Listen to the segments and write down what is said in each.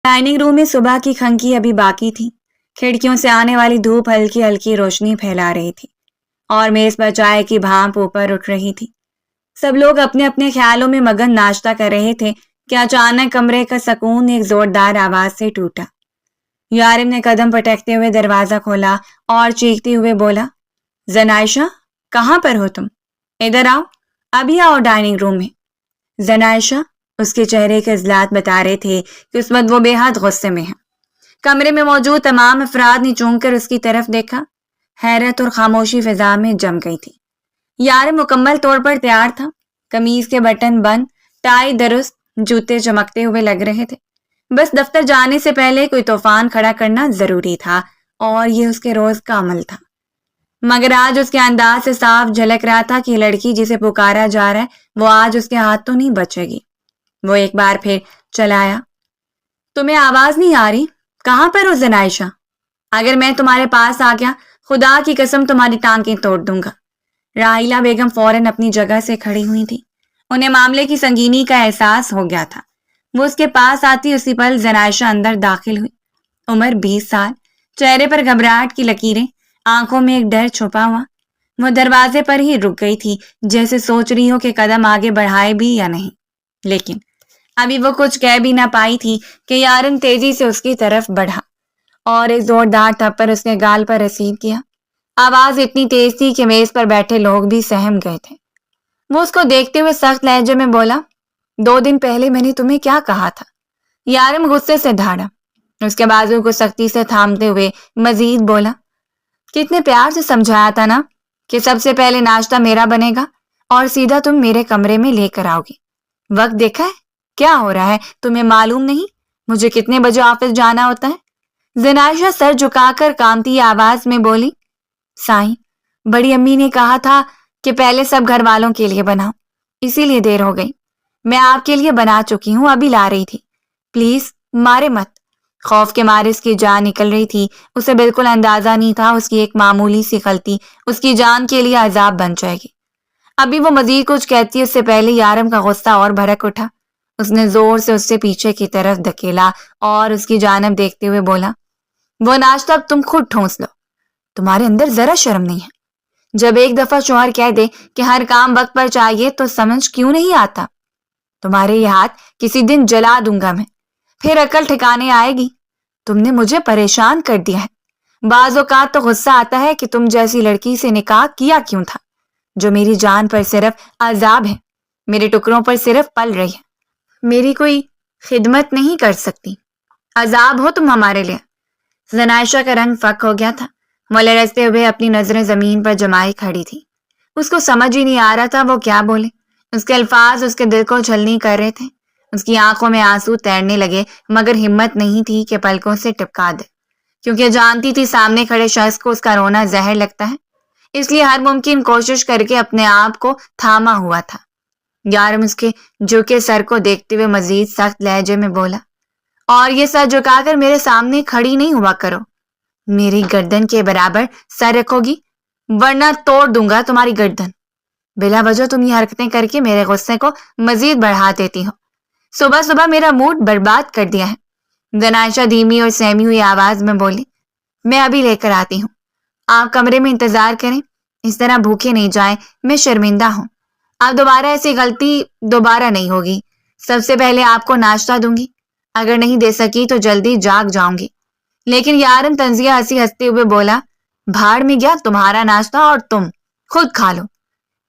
Dining room میں صبح کی کھنکی ابھی باقی تھی. کھڑکیوں سے آنے والی دھوپ ہلکی ہلکی روشنی پھیلا رہی تھی اور میز پر چائے کی بھاپ اوپر اٹھ رہی تھی. سب لوگ اپنے اپنے خیالوں میں مگن ناشتہ کر رہے تھے کہ اچانک کمرے کا سکون ایک زوردار آواز سے ٹوٹا. یارم نے قدم پٹکتے ہوئے دروازہ کھولا اور چیختے ہوئے بولا، زنائشہ، کہاں پر ہو تم؟ ادھر آؤ، ابھی آؤ ڈائننگ روم میں. زنائشہ، اس کے چہرے کے اضلاع بتا رہے تھے کہ اس وقت وہ بے حد غصے میں ہے. کمرے میں موجود تمام افراد نے چونک کر اس کی طرف دیکھا. حیرت اور خاموشی فضا میں جم گئی تھی. یارم مکمل طور پر تیار تھا. قمیض کے بٹن بند، ٹائی درست، جوتے چمکتے ہوئے لگ رہے تھے. بس دفتر جانے سے پہلے کوئی طوفان کھڑا کرنا ضروری تھا اور یہ اس کے روز کا عمل تھا. مگر آج اس کے انداز سے صاف جھلک رہا تھا کہ لڑکی جسے پکارا جا رہا ہے وہ آج اس کے ہاتھ تو نہیں بچے گی. وہ ایک بار پھر چلایا، تمہیں آواز نہیں آ رہی؟ کہاں پر ہو زنائشہ؟ اگر میں تمہارے پاس آ گیا خدا کی قسم تمہاری ٹانکیں توڑ دوں گا. راحیلہ بیگم فوراً اپنی جگہ سے کھڑی ہوئی تھی. انہیں معاملے کی سنگینی کا احساس ہو گیا تھا. وہ اس کے پاس آتی اسی پل زنائشہ اندر داخل ہوئی. عمر 20 سال، چہرے پر گھبراہٹ کی لکیریں، آنکھوں میں ایک ڈر چھپا ہوا. وہ دروازے پر ہی رک گئی تھی، جیسے سوچ رہی ہو کہ قدم آگے بڑھائے بھی یا نہیں. لیکن ابھی وہ کچھ کہہ بھی نہ پائی تھی کہ یارم تیزی سے اس کی طرف بڑھا اور ایک زوردار تھپڑ اس کے گال پر رسید کیا. آواز اتنی تیز تھی کہ میز پر بیٹھے لوگ بھی سہم گئے تھے. وہ اس کو دیکھتے ہوئے سخت لہجے میں بولا، 2 دن پہلے میں نے تمہیں کیا کہا تھا؟ یارم غصے سے دھاڑا. اس کے بازو کو سختی سے تھامتے ہوئے مزید بولا، کتنے پیار سے سمجھایا تھا نا کہ سب سے پہلے ناشتہ میرا بنے گا اور سیدھا تم میرے کمرے میں لے کر آؤ گی. وقت دیکھا ہے کیا ہو رہا ہے؟ تمہیں معلوم نہیں مجھے کتنے بجے آفس جانا ہوتا ہے؟ زنائشہ سر جھکا کر کانپتی آواز میں بولی، سائیں، بڑی امی نے کہا تھا کہ پہلے سب گھر والوں کے لیے بناؤ، اسی لیے دیر ہو گئی. میں آپ کے لیے بنا چکی ہوں، ابھی لا رہی تھی. پلیز مارے مت. خوف کے مارے اس کی جان نکل رہی تھی. اسے بالکل اندازہ نہیں تھا اس کی ایک معمولی سی غلطی اس کی جان کے لیے عذاب بن جائے گی. ابھی وہ مزید کچھ کہتی اس سے پہلے یارم کا غصہ اور بھڑک اٹھا. اس نے زور سے اس سے پیچھے کی طرف دھکیلا اور اس کی جانب دیکھتے ہوئے بولا، وہ ناشتہ اب تم خود ٹھونس لو. تمہارے اندر ذرا شرم نہیں ہے؟ جب ایک دفعہ شوہر کہہ دے کہ ہر کام وقت پر چاہیے تو سمجھ کیوں نہیں آتا؟ تمہارے یہ ہاتھ کسی دن جلا دوں گا میں، پھر عقل ٹھکانے آئے گی. تم نے مجھے پریشان کر دیا ہے. بعض اوقات تو غصہ آتا ہے کہ تم جیسی لڑکی سے نکاح کیا کیوں تھا، جو میری جان پر صرف عذاب ہے، میرے ٹکڑوں پر صرف پل رہی ہے، میری کوئی خدمت نہیں کر سکتی. عذاب ہو تم ہمارے لیے. زنائشہ کا رنگ فک ہو گیا تھا. وہ لرزتے ہوئے اپنی نظریں زمین پر جمائے کھڑی تھی. اس کو سمجھ ہی نہیں آ رہا تھا وہ کیا بولے. اس کے الفاظ اس کے دل کو چھلنی کر رہے تھے. اس کی آنکھوں میں آنسو تیرنے لگے مگر ہمت نہیں تھی کہ پلکوں سے ٹپکا دے، کیونکہ جانتی تھی سامنے کھڑے شخص کو اس کا رونا زہر لگتا ہے. اس لیے ہر ممکن کوشش کر کے اپنے آپ کو تھاما ہوا تھا. یارم اس کے جھکے سر کو دیکھتے ہوئے مزید سخت لہجے میں بولا، اور یہ سر جھکا کر میرے سامنے کھڑی نہیں ہوا کرو. میری گردن کے برابر سر رکھو گی ورنہ توڑ دوں گا تمہاری گردن. بلا وجہ تم یہ حرکتیں کر کے میرے غصے کو مزید بڑھا دیتی ہو. صبح صبح میرا موڈ برباد کر دیا ہے. زنائشہ دھیمی اور سہمی ہوئی آواز میں بولی، میں ابھی لے کر آتی ہوں. آپ کمرے میں انتظار کریں، اس طرح بھوکے نہیں جائیں، میں شرمندہ ہوں. اب دوبارہ ایسی غلطی دوبارہ نہیں ہوگی. سب سے پہلے آپ کو ناشتہ دوں گی، اگر نہیں دے سکی تو جلدی جاگ جاؤں گی. لیکن یارم طنزیہ ہنستے ہوئے بولا، بھاڑ میں گیا تمہارا ناشتہ اور تم خود کھا لو.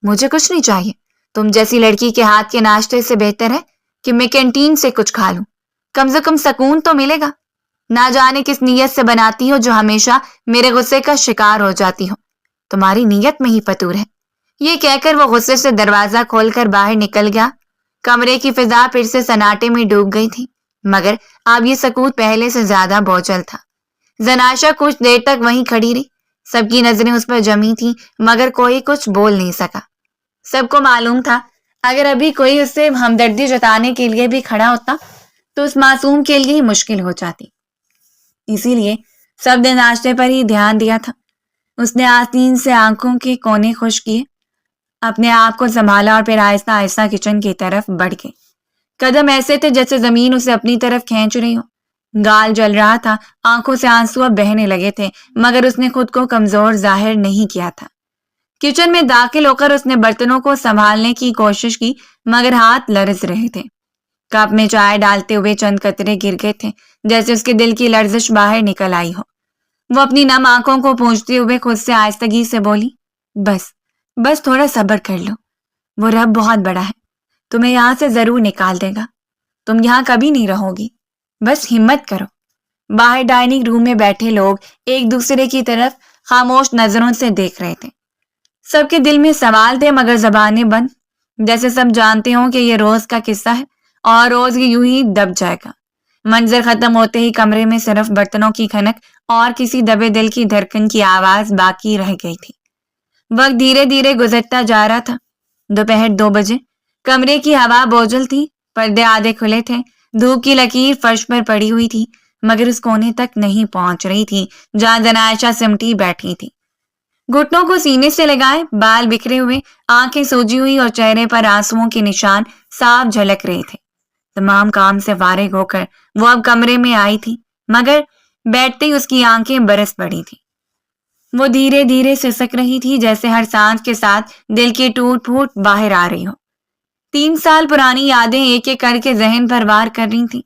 مجھے کچھ نہیں چاہیے. تم جیسی لڑکی کے ہاتھ کے ناشتے سے بہتر ہے کہ میں کینٹین سے کچھ کھا لوں. کم سے کم سکون تو ملے گا. نہ جانے کس نیت سے بناتی ہو جو ہمیشہ میرے غصے کا شکار ہو جاتی ہو. تمہاری نیت میں ہی فطور ہے. یہ کہہ کر وہ غصے سے دروازہ کھول کر باہر نکل گیا. کمرے کی فضا پھر سے سناٹے میں ڈوب گئی تھی مگر اب یہ سکوت پہلے سے زیادہ بوجھل تھا. زنائشہ کچھ دیر تک وہیں کھڑی رہی. سب کی نظریں اس پر جمی تھیں مگر کوئی کچھ بول نہیں سکا. سب کو معلوم تھا اگر ابھی کوئی اس سے ہمدردی جتانے کے لیے بھی کھڑا ہوتا تو اس معصوم کے لیے ہی مشکل ہو جاتی. اسی لیے سب نے ناشتے پر ہی دھیان دیا تھا. اس نے آستین سے آنکھوں کے کونے خشک کیے، اپنے آپ کو سنبھالا اور پھر آہستہ آہستہ کچن کی طرف بڑھ گئی. قدم ایسے تھے جیسے زمین اسے اپنی طرف کھینچ رہی ہو. گال جل رہا تھا، آنکھوں سے آنسو اب بہنے لگے تھے، مگر اس نے خود کو کمزور ظاہر نہیں کیا تھا۔ کچن میں داخل ہو کر اس نے برتنوں کو سنبھالنے کی کوشش کی، مگر ہاتھ لرز رہے تھے۔ کپ میں چائے ڈالتے ہوئے چند قطرے گر گئے تھے، جیسے اس کے دل کی لرزش باہر نکل آئی ہو۔ وہ اپنی نم آنکھوں کو پونچھتے ہوئے خود سے آہستگی سے بولی، بس تھوڑا صبر کر لو، وہ رب بہت بڑا ہے، تمہیں یہاں سے ضرور نکال دے گا، تم یہاں کبھی نہیں رہو گی، بس ہمت کرو۔ باہر ڈائننگ روم میں بیٹھے لوگ ایک دوسرے کی طرف خاموش نظروں سے دیکھ رہے تھے۔ سب کے دل میں سوال تھے مگر زبانیں بند، جیسے سب جانتے ہوں کہ یہ روز کا قصہ ہے اور روز یہ یوں ہی دب جائے گا۔ منظر ختم ہوتے ہی کمرے میں صرف برتنوں کی کھنک اور کسی دبے دل کی دھڑکن کی آواز باقی رہ گئی تھی۔ وقت دھیرے دھیرے گزرتا جا رہا تھا۔ دوپہر 2 بجے۔ کمرے کی ہوا بوجھل تھی، پردے آدھے کھلے تھے، دھوپ کی لکیر فرش پر پڑی ہوئی تھی، مگر اس کونے تک نہیں پہنچ رہی تھی جہاں زنائشہ سمٹی بیٹھی تھی۔ گھٹنوں کو سینے سے لگائے، بال بکھرے ہوئے، آنکھیں سوجی ہوئی اور چہرے پر آنسوؤں کے نشان صاف جھلک رہے تھے۔ تمام کام سے فارغ ہو کر وہ اب کمرے میں آئی تھی، مگر بیٹھتے ہی اس کی آنکھیں برس پڑی تھی۔ وہ دھیرے دھیرے سسک رہی تھی، جیسے ہر سانس کے ساتھ دل کی ٹوٹ پھوٹ باہر آ رہی ہو۔ 3 سال پرانی یادیں ایک ایک کر کے ذہن پر وار کر رہی تھی۔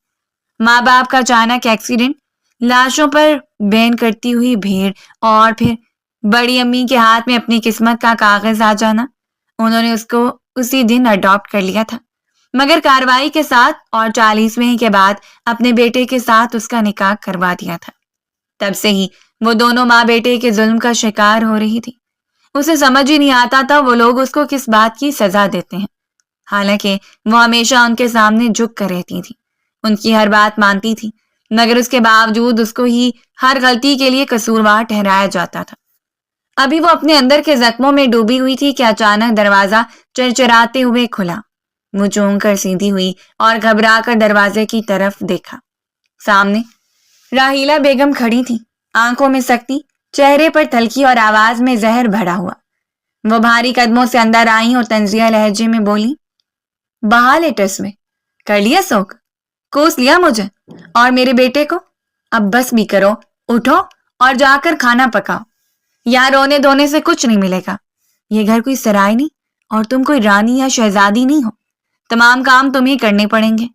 ماں باپ کا اچانک ایکسیڈنٹ، لاشوں پر بین کرتی ہوئی بھیڑ، اور پھر بڑی امی کے ہاتھ میں اپنی قسمت کا کاغذ آ جانا۔ انہوں نے اس کو اسی دن اڈاپٹ کر لیا تھا، مگر کارروائی کے ساتھ، اور 40ویں کے بعد اپنے بیٹے کے ساتھ اس کا نکاح کروا دیا تھا۔ تب سے ہی وہ دونوں ماں بیٹے کے ظلم کا شکار ہو رہی تھی۔ اسے سمجھ ہی نہیں آتا تھا وہ لوگ اس کو کس بات کی سزا دیتے ہیں، حالانکہ وہ ہمیشہ ان کے سامنے جھک کر رہتی تھی، ان کی ہر بات مانتی تھی، مگر اس کے باوجود اس کو ہی ہر غلطی کے لیے قصوروار ٹھہرایا جاتا تھا۔ ابھی وہ اپنے اندر کے زخموں میں ڈوبی ہوئی تھی کہ اچانک دروازہ چرچراتے ہوئے کھلا۔ وہ چونک کر سیدھی ہوئی اور گھبرا کر دروازے کی طرف دیکھا۔ سامنے راحیلہ بیگم کھڑی تھی، آنکھوں میں سختی، چہرے پر تلخی اور آواز میں زہر بھرا ہوا۔ وہ بھاری قدموں سے اندر آئیں اور طنزیہ لہجے میں بولی، بہا لیٹس میں کر لیا سوگ، کوس لیا مجھے اور میرے بیٹے کو، اب بس بھی کرو، اٹھو اور جا کر کھانا پکاؤ، یہاں رونے دھونے سے کچھ نہیں ملے گا، یہ گھر کوئی سرائے نہیں اور تم کوئی رانی یا شہزادی نہیں ہو، تمام کام تمہیں کرنے پڑیں گے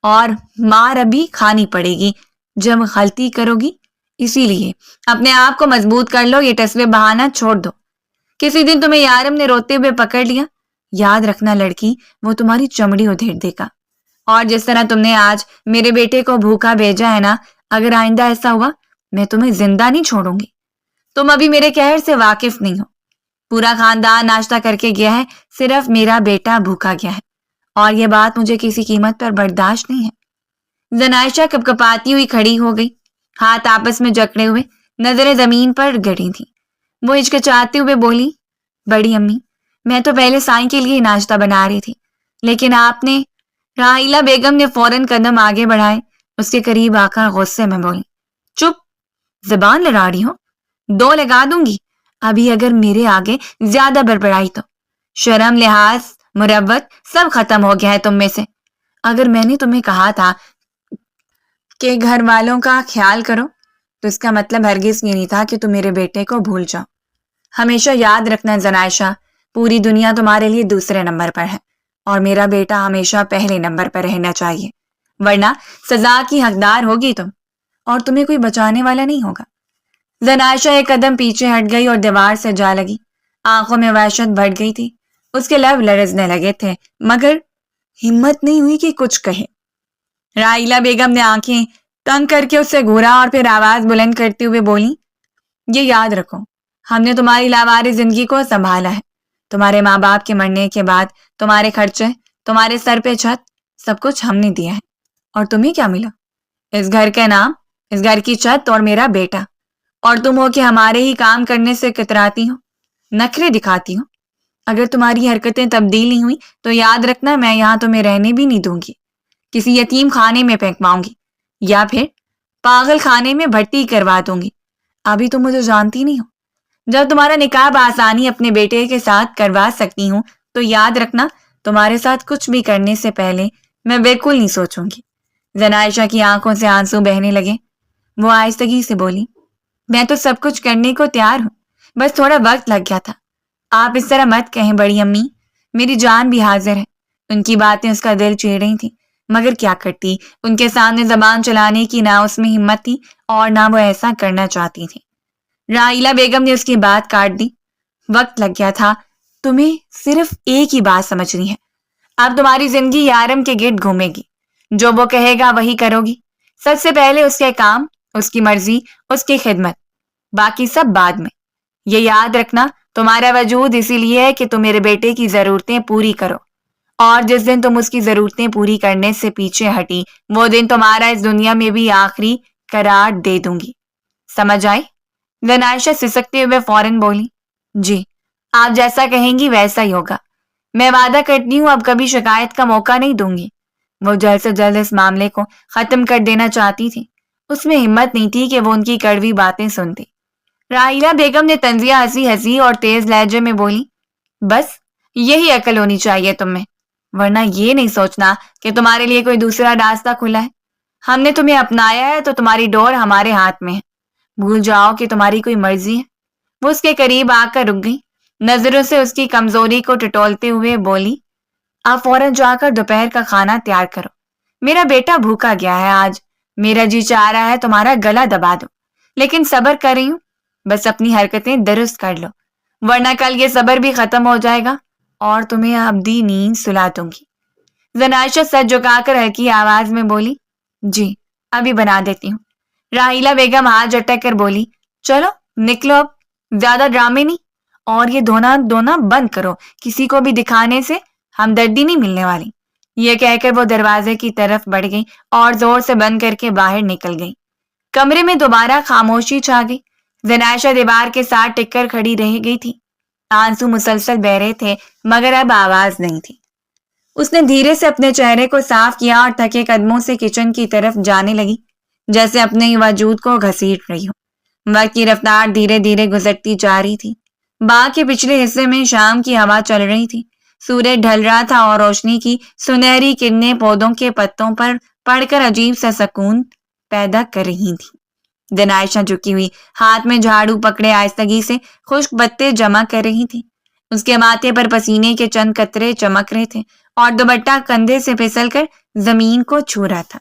اور مار ابھی کھانی پڑے گی جب غلطی کرو گی، اسی لیے اپنے آپ کو مضبوط کر لو، یہ ٹسوے بہانا چھوڑ دو۔ کسی دن تمہیں یارم نے روتے ہوئے پکڑ لیا، یاد رکھنا لڑکی، وہ تمہاری چمڑی ادھیڑ دے گا، اور جس طرح تم نے آج میرے بیٹے کو بھوکا بھیجا ہے نا، اگر آئندہ ایسا ہوا میں تمہیں زندہ نہیں چھوڑوں گی۔ تم ابھی میرے قہر سے واقف نہیں ہو، پورا خاندان ناشتہ کر کے گیا ہے، صرف میرا بیٹا بھوکا گیا ہے، اور یہ بات مجھے کسی قیمت پر برداشت نہیں ہے۔ زنائشہ کپکپاتی ہوئی کھڑی ہو گئی، ہاتھ آپس میں جکڑے ہوئے، نظریں زمین پر گڑی تھیں۔ وہ ہچکچاتے ہوئے بولی، بڑی امی، میں تو پہلے سائیں کے لیے ناشتہ بنا رہی تھی، لیکن آپ نے… راحیلہ بیگم نے فوراً قدم آگے بڑھائے، اس کے قریب آ کر غصے میں بولی، چپ، زبان لڑا رہی ہو، 2 لگا دوں گی ابھی اگر میرے آگے زیادہ بڑبڑائی تو۔ شرم، لحاظ، مروت سب ختم ہو گیا ہے تم میں سے۔ اگر میں نے تمہیں کہا تھا کہ گھر والوں کا خیال کرو تو اس کا مطلب ہرگز یہ نہیں تھا کہ تم میرے بیٹے کو بھول جاؤ۔ ہمیشہ یاد رکھنا زنائشہ، پوری دنیا تمہارے لیے دوسرے نمبر پر ہے اور میرا بیٹا ہمیشہ پہلے نمبر پر رہنا چاہیے، ورنہ سزا کی حقدار ہوگی تم، اور تمہیں کوئی بچانے والا نہیں ہوگا۔ زنائشہ ایک قدم پیچھے ہٹ گئی اور دیوار سے جا لگی، آنکھوں میں وحشت بڑھ گئی تھی، اس کے لب لرزنے لگے تھے، مگر ہمت نہیں ہوئی کہ کچھ کہے۔ راحیلہ بیگم نے آنکھیں تنگ کر کے اس سے گھورا اور پھر آواز بلند کرتے ہوئے بولی، یہ یاد رکھو، ہم نے تمہاری لاوارث زندگی کو سنبھالا ہے، تمہارے ماں باپ کے مرنے کے بعد تمہارے خرچے، تمہارے سر پہ چھت، سب کچھ ہم نے دیا ہے، اور تمہیں کیا ملا؟ اس گھر کا نام، اس گھر کی چھت اور میرا بیٹا، اور تم ہو کہ ہمارے ہی کام کرنے سے کتراتی ہو، نخرے دکھاتی ہو۔ اگر تمہاری حرکتیں تبدیل نہیں ہوئی تو یاد رکھنا میں یہاں تمہیں رہنے بھی نہیں دوں گی، کسی یتیم خانے میں پھینکواؤں گی یا پھر پاگل خانے میں بھرتی کروا دوں گی۔ ابھی تم مجھے جانتی نہیں ہو، جب تمہارا نکاح بآسانی اپنے بیٹے کے ساتھ کروا سکتی ہوں تو یاد رکھنا تمہارے ساتھ کچھ بھی کرنے سے پہلے میں بالکل نہیں سوچوں گی۔ زنائشہ کی آنکھوں سے آنسو بہنے لگے۔ وہ آہستگی سے بولی، میں تو سب کچھ کرنے کو تیار ہوں، بس تھوڑا وقت لگ گیا تھا۔ آپ اس طرح مت کہیں بڑی امی، میری جان بھی حاضر ہے۔ ان کی باتیں اس کا دل چیر رہی تھیں، مگر کیا کرتی، ان کے سامنے زبان چلانے کی نہ اس میں ہمت تھی اور نہ وہ ایسا کرنا چاہتی تھی۔ راحیلہ بیگم نے اس کی بات کاٹ دی۔ وقت لگ گیا تھا، تمہیں صرف ایک ہی بات سمجھنی ہے۔ اب تمہاری زندگی یارم کے گرد گھومے گی، جو وہ کہے گا وہی کرو گی۔ سب سے پہلے اس کے کام، اس کی مرضی، اس کی خدمت، باقی سب بعد میں۔ یہ یاد رکھنا، تمہارا وجود اسی لیے ہے کہ تم میرے بیٹے کی ضرورتیں پوری کرو، اور جس دن تم اس کی ضرورتیں پوری کرنے سے پیچھے ہٹی، وہ دن تمہارا اس دنیا میں بھی آخری قرار دے دوں گی۔ سمجھ آئی؟ زنائشہ سسکتے ہوئے فوراً بولی، جی، آپ جیسا کہیں گی ویسا ہی ہوگا۔ میں وعدہ کرتی ہوں اب کبھی شکایت کا موقع نہیں دوں گی۔ وہ جلد سے جلد اس معاملے کو ختم کر دینا چاہتی تھی۔ اس میں ہمت نہیں تھی کہ وہ ان کی کڑوی باتیں سنتی۔ راحیلہ بیگم نے طنزیہ ہنسی ہنسی اور تیز لہجے میں بولی، بس یہی عقل ہونی چاہیے تم میں، ورنہ یہ نہیں سوچنا کہ تمہارے لیے کوئی دوسرا راستہ کھلا ہے۔ ہم نے تمہیں اپنایا ہے تو تمہاری ڈور ہمارے ہاتھ میں ہے۔ بھول جاؤ کہ تمہاری کوئی مرضی ہے۔ وہ اس کے قریب آ کر رک گئی، نظروں سے اس کی کمزوری کو ٹٹولتے ہوئے بولی، آپ فوراً جا کر دوپہر کا کھانا تیار کرو۔ میرا بیٹا بھوکا گیا ہے آج، میرا جی چاہ رہا ہے تمہارا گلا دبا دو، لیکن صبر کر رہی ہوں، بس اپنی حرکتیں درست کر لو، ورنہ کل یہ صبر بھی ختم ہو جائے گا اور تمہیں ابدی نیند سلا دوں گی۔ زنائشہ سر جھکا کر ہلکی آواز میں بولی، جی، ابھی بنا دیتی ہوں۔ راحیلہ بیگم ہاتھ جھٹک کر بولی، چلو نکلو اب، زیادہ ڈرامے نہیں، اور یہ دھونا بند کرو، کسی کو بھی دکھانے سے ہمدردی نہیں ملنے والی۔ یہ کہہ کر وہ دروازے کی طرف بڑھ گئی اور زور سے بند کر کے باہر نکل گئی۔ کمرے میں دوبارہ خاموشی چھا گئی۔ زنائشہ دیوار کے ساتھ ٹک کر کھڑی رہ گئی تھی۔ آنسو مسلسل بہ رہے تھے مگر اب آواز نہیں تھی۔ اس نے دھیرے سے اپنے چہرے کو صاف کیا اور تھکے قدموں سے کچن کی طرف جانے لگی، جیسے اپنے ہی وجود کو گھسیٹ رہی ہو۔ وقت کی رفتار دھیرے دھیرے گزرتی جا رہی تھی۔ باغ کے پچھلے حصے میں شام کی ہوا چل رہی تھی۔ سورج ڈھل رہا تھا اور روشنی کی سنہری کرنیں پودوں کے پتوں پر پڑ کر عجیب سا سکون پیدا کر رہی تھی۔ زنائشہ جھکی ہوئی ہاتھ میں جھاڑو پکڑے آہستگی سے خشک پتے جمع کر رہی تھی۔ اس کے ماتھے پر پسینے کے چند قطرے چمک رہے تھے اور دوپٹہ کندھے سے پھسل کر زمین کو چھو رہا تھا۔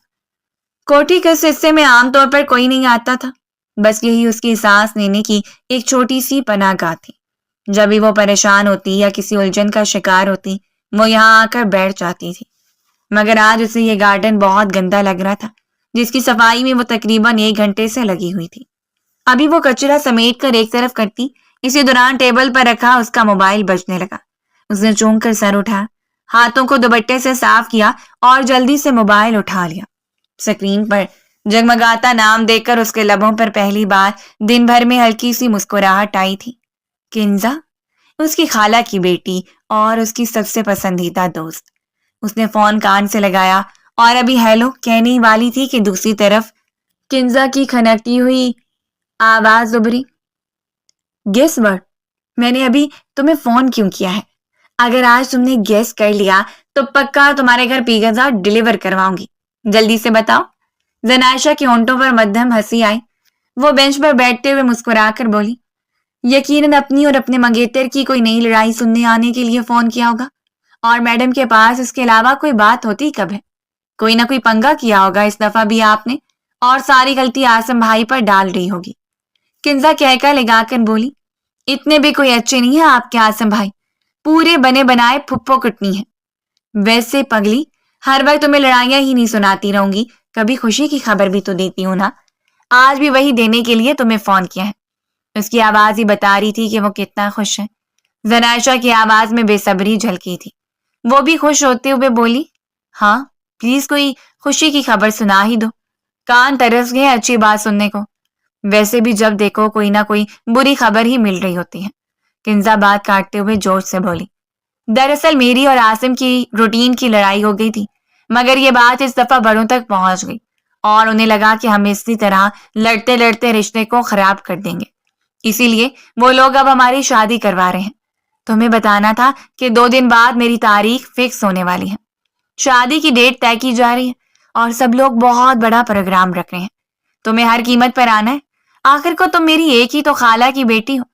کوٹھی کے اس حصے میں عام طور پر کوئی نہیں آتا تھا، بس یہی اس کی سانس لینے کی ایک چھوٹی سی پناہ گاہ تھی۔ جب بھی وہ پریشان ہوتی یا کسی الجھن کا شکار ہوتی، وہ یہاں آ کر بیٹھ جاتی تھی۔ مگر آج اسے یہ گارڈن بہت گندا لگ رہا تھا، جس کی صفائی میں وہ تقریباً 1 گھنٹے سے لگی ہوئی تھی۔ ابھی وہ کچرا سمیٹ کر ایک طرف کرتی، اسی دوران ٹیبل پر رکھا اس کا موبائل بجنے لگا۔ اس نے چونک کر سر اٹھا، ہاتھوں کو دوپٹے سے صاف کیا اور جلدی سے موبائل اٹھا لیا۔ سکرین پر جگمگاتا نام دیکھ کر اس کے لبوں پر پہلی بار دن بھر میں ہلکی سی مسکراہٹ آئی تھی۔ کنزا، اس کی خالہ کی بیٹی اور اس کی سب سے پسندیدہ دوست۔ اس نے فون کان سے لگایا اور ابھی ہیلو کہنے ہی والی تھی کہ دوسری طرف کنزا کی کھنکتی ہوئی آواز ابھری، گیس ورڈ، میں نے ابھی تمہیں فون کیوں کیا ہے؟ اگر آج تم نے گیس کر لیا تو پکا تمہارے گھر پیزا ڈیلیور کرواؤں گی، جلدی سے بتاؤ۔ زنائشہ کے ہونٹوں پر مدھم ہنسی آئی۔ وہ بینچ پر بیٹھتے ہوئے مسکرا کر بولی، یقیناً اپنی اور اپنے منگیتر کی کوئی نئی لڑائی سننے آنے کے لیے فون کیا ہوگا، اور میڈم کے پاس اس کے علاوہ کوئی بات ہوتی کب ہے؟ کوئی نہ کوئی پنگا کیا ہوگا اس دفعہ بھی آپ نے، اور ساری غلطی عاصم بھائی پر ڈال رہی ہوگی۔ کنزا کہکا لگا کر بولی، اتنے بھی کوئی اچھے نہیں ہیں آپ کے عاصم بھائی، پورے بنے بنائے پھپھو کٹنی ہیں۔ ویسے پگلی، ہر وقت تمہیں لڑائیاں ہی نہیں سناتی رہوں گی، کبھی خوشی کی خبر بھی تو دیتی ہوں نا۔ آج بھی وہی دینے کے لیے تمہیں فون کیا ہے۔ اس کی آواز ہی بتا رہی تھی کہ وہ کتنا خوش ہے۔ زنائشہ کی آواز میں بے صبری جھلکی تھی۔ وہ بھی خوش ہوتے ہوئے بولی، ہاں پلیز کوئی خوشی کی خبر سنا ہی دو، کان ترس گئے اچھی بات سننے کو۔ ویسے بھی جب دیکھو کوئی نہ کوئی بری خبر ہی مل رہی ہوتی ہے۔ کنزا بات کاٹتے ہوئے جوش سے بولی، دراصل میری اور عاصم کی روٹین کی لڑائی ہو گئی تھی، مگر یہ بات اس دفعہ بڑوں تک پہنچ گئی اور انہیں لگا کہ ہم اسی طرح لڑتے لڑتے رشتے کو خراب کر دیں گے، اسی لیے وہ لوگ اب ہماری شادی کروا رہے ہیں۔ تمہیں بتانا تھا کہ 2 دن بعد میری تاریخ فکس ہونے والی ہے، شادی کی ڈیٹ طے کی جا رہی ہے اور سب لوگ بہت بڑا پروگرام رکھ رہے ہیں. تمہیں ہر قیمت پر آنا ہے. آخر کو تم میری ایک ہی تو خالہ کی بیٹی ہو.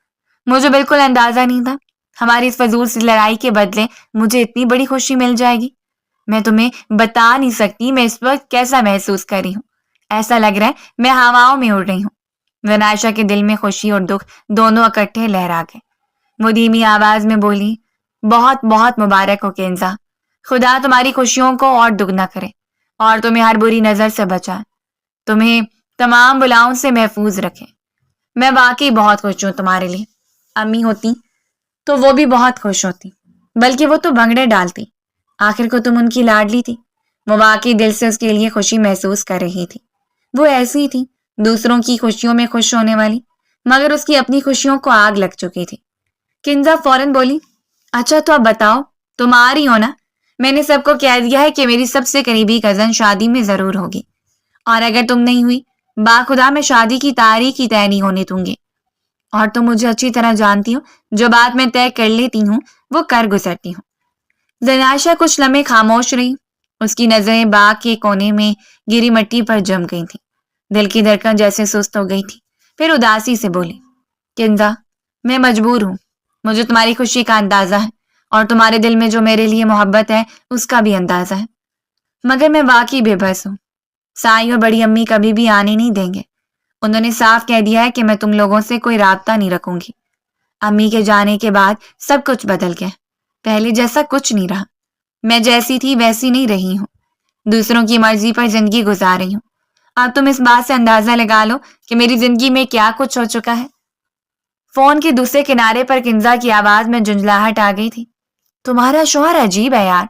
مجھے بالکل اندازہ نہیں تھا ہماری اس فضول سی لڑائی کے بدلے مجھے اتنی بڑی خوشی مل جائے گی. میں تمہیں بتا نہیں سکتی میں اس وقت کیسا محسوس کر رہی ہوں. ایسا لگ رہا ہے میں ہواؤں میں اڑ رہی ہوں. ونائشا کے دل میں خوشی اور دکھ دونوں اکٹھے لہرا گئے. وہ دھیمی آواز میں بولی, بہت بہت مبارک ہو کنزا. خدا تمہاری خوشیوں کو اور دگنا کرے اور تمہیں ہر بری نظر سے بچائے, تمہیں تمام بلاؤں سے محفوظ رکھے. میں واقعی بہت خوش ہوں تمہارے لیے. امی ہوتی تو وہ بھی بہت خوش ہوتی, بلکہ وہ تو بھنگڑے ڈالتی. آخر کو تم ان کی لاڈلی تھی. وہ واقعی دل سے اس کے لیے خوشی محسوس کر رہی تھی. وہ ایسی تھی دوسروں کی خوشیوں میں خوش ہونے والی, مگر اس کی اپنی خوشیوں کو آگ لگ چکی تھی. کنزا فوراً بولی, اچھا تو اب بتاؤ تم آ رہی ہو نا؟ میں نے سب کو کہہ دیا ہے کہ میری سب سے قریبی کزن شادی میں ضرور ہوگی, اور اگر تم نہیں ہوئی باخدا میں شادی کی تاریخ ہی طے نہیں ہونے دوں گی. اور تم مجھے اچھی طرح جانتی ہو, جو بات میں طے کر لیتی ہوں وہ کر گزرتی ہوں. زناشا کچھ لمحے خاموش رہی. اس کی نظریں باغ کے کونے میں گری مٹی پر جم گئی تھیں. دل کی دھڑکن جیسے سست ہو گئی تھی. پھر اداسی سے بولی, کنزا میں مجبور ہوں. مجھے تمہاری خوشی کا اندازہ ہے اور تمہارے دل میں جو میرے لیے محبت ہے اس کا بھی اندازہ ہے, مگر میں واقعی بے بس ہوں. سائی اور بڑی امی کبھی بھی آنے نہیں دیں گے. انہوں نے صاف کہہ دیا ہے کہ میں تم لوگوں سے کوئی رابطہ نہیں رکھوں گی. امی کے جانے کے بعد سب کچھ بدل گیا. پہلے جیسا کچھ نہیں رہا. میں جیسی تھی ویسی نہیں رہی ہوں. دوسروں کی مرضی پر زندگی گزار رہی ہوں. اب تم اس بات سے اندازہ لگا لو کہ میری زندگی میں کیا کچھ ہو چکا ہے. فون کے دوسرے کنارے پر کنزا کی آواز میں جھنجھلاہٹ آ گئی تھی. تمہارا شوہر عجیب ہے یار,